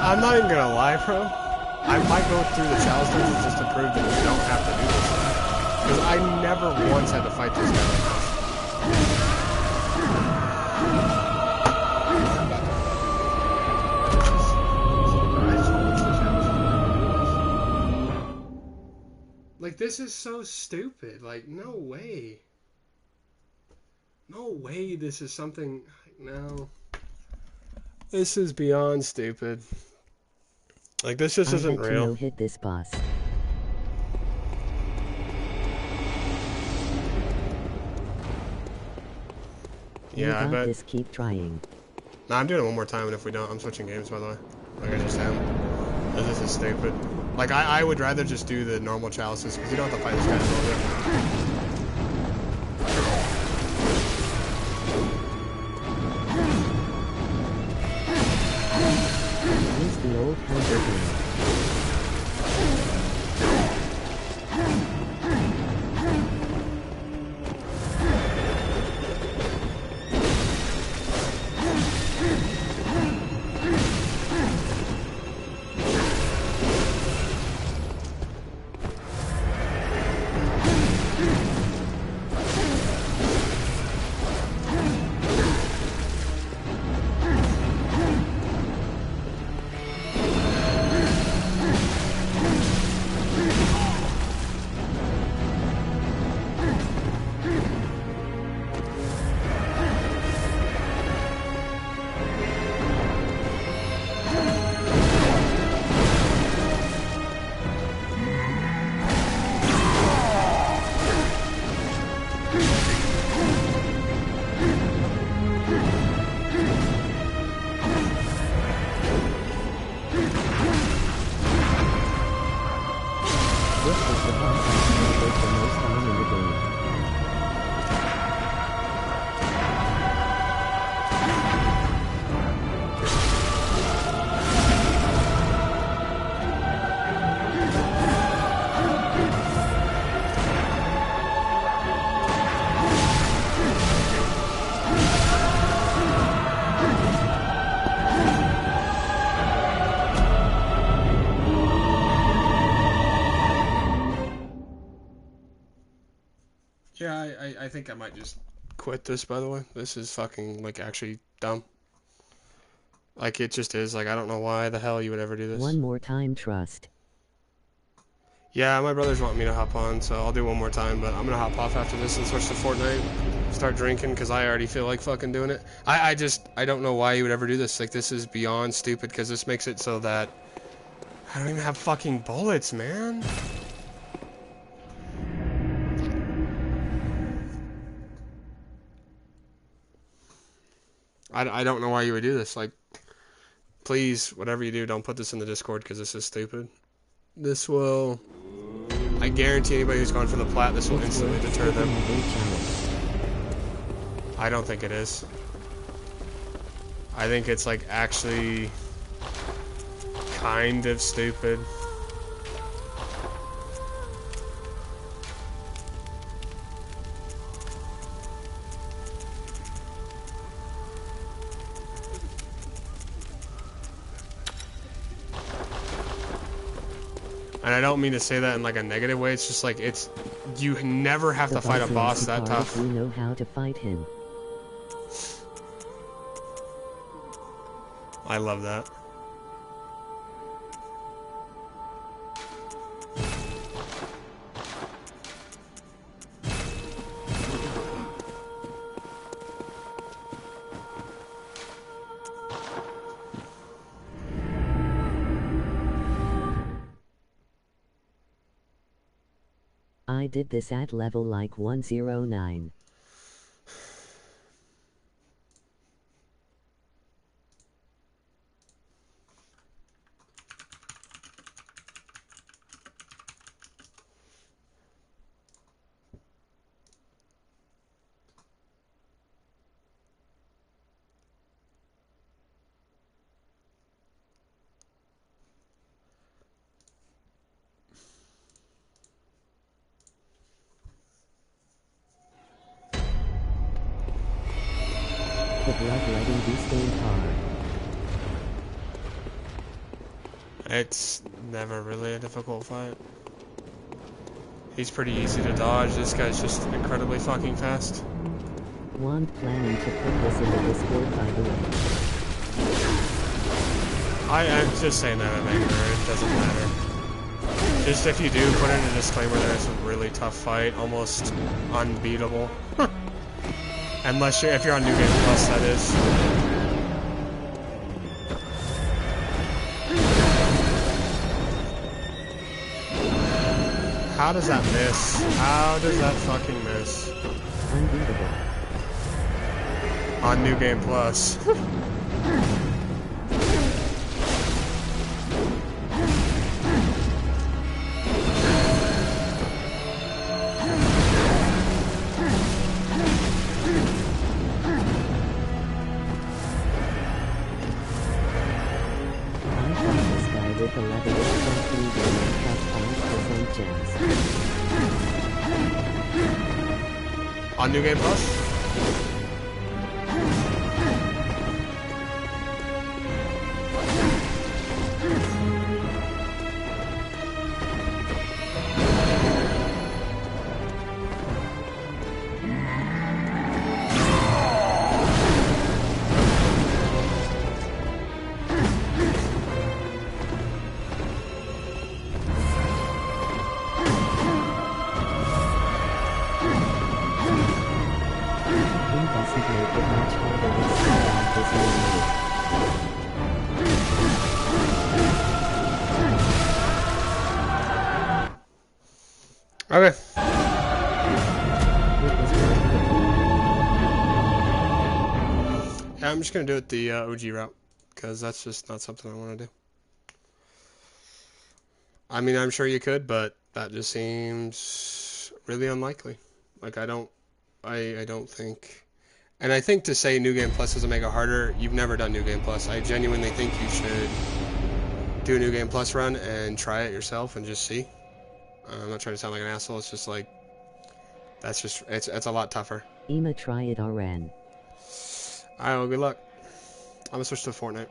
I'm not even gonna lie, bro. I might go through the challenge dungeons just to prove that you don't have to do this. Because I never once had to fight this guy like this. Like, this is so stupid. Like, no way. No way this is something... No. This is beyond stupid. Like, this just isn't real. No hit this boss. Yeah, I bet. This, keep trying. Nah, I'm doing it one more time, and if we don't, I'm switching games, by the way. Like I just am. This is stupid. Like, I would rather just do the normal chalices, because you don't have to fight this guy a little bit. The old hamburger. Yeah, I think I might just quit this, by the way. This is fucking, like, actually dumb. Like, it just is. Like, I don't know why the hell you would ever do this. One more time, trust. Yeah, my brothers want me to hop on, so I'll do one more time, but I'm gonna hop off after this and switch to Fortnite. Start drinking, because I already feel like fucking doing it. I don't know why you would ever do this. Like, this is beyond stupid, because this makes it so that I don't even have fucking bullets, man. I don't know why you would do this. Like, please, whatever you do, don't put this in the Discord, because this is stupid. This will... I guarantee anybody who's going for the plat, this will instantly deter them. I don't think it is. I think it's, like, actually kind of stupid. And I don't mean to say that in like a negative way. It's just like you never have to fight a boss that tough. We know how to fight him. I love that. I did this at level like 109. The bloodletting this game hard. It's never really a difficult fight. He's pretty easy to dodge. This guy's just incredibly fucking fast. Wand planning to put this in the Discord, by the way. I'm just saying that in anger. It doesn't matter. Just if you do, put in a disclaimer that it's a really tough fight, almost unbeatable. Unless if you're on New Game Plus, that is. How does that miss? How does that fucking miss? Unbeatable. On New Game Plus. With 11 5% chance. On New Game Plus? Okay. Yeah, I'm just gonna do it the OG route, because that's just not something I want to do. I mean, I'm sure you could, but that just seems really unlikely. Like, I don't think... And I think to say New Game Plus doesn't make it harder, you've never done New Game Plus. I genuinely think you should do a New Game Plus run and try it yourself and just see. I'm not trying to sound like an asshole, it's just like... That's just... It's a lot tougher. Ima, try it RN. Alright, well, good luck. I'm gonna switch to Fortnite.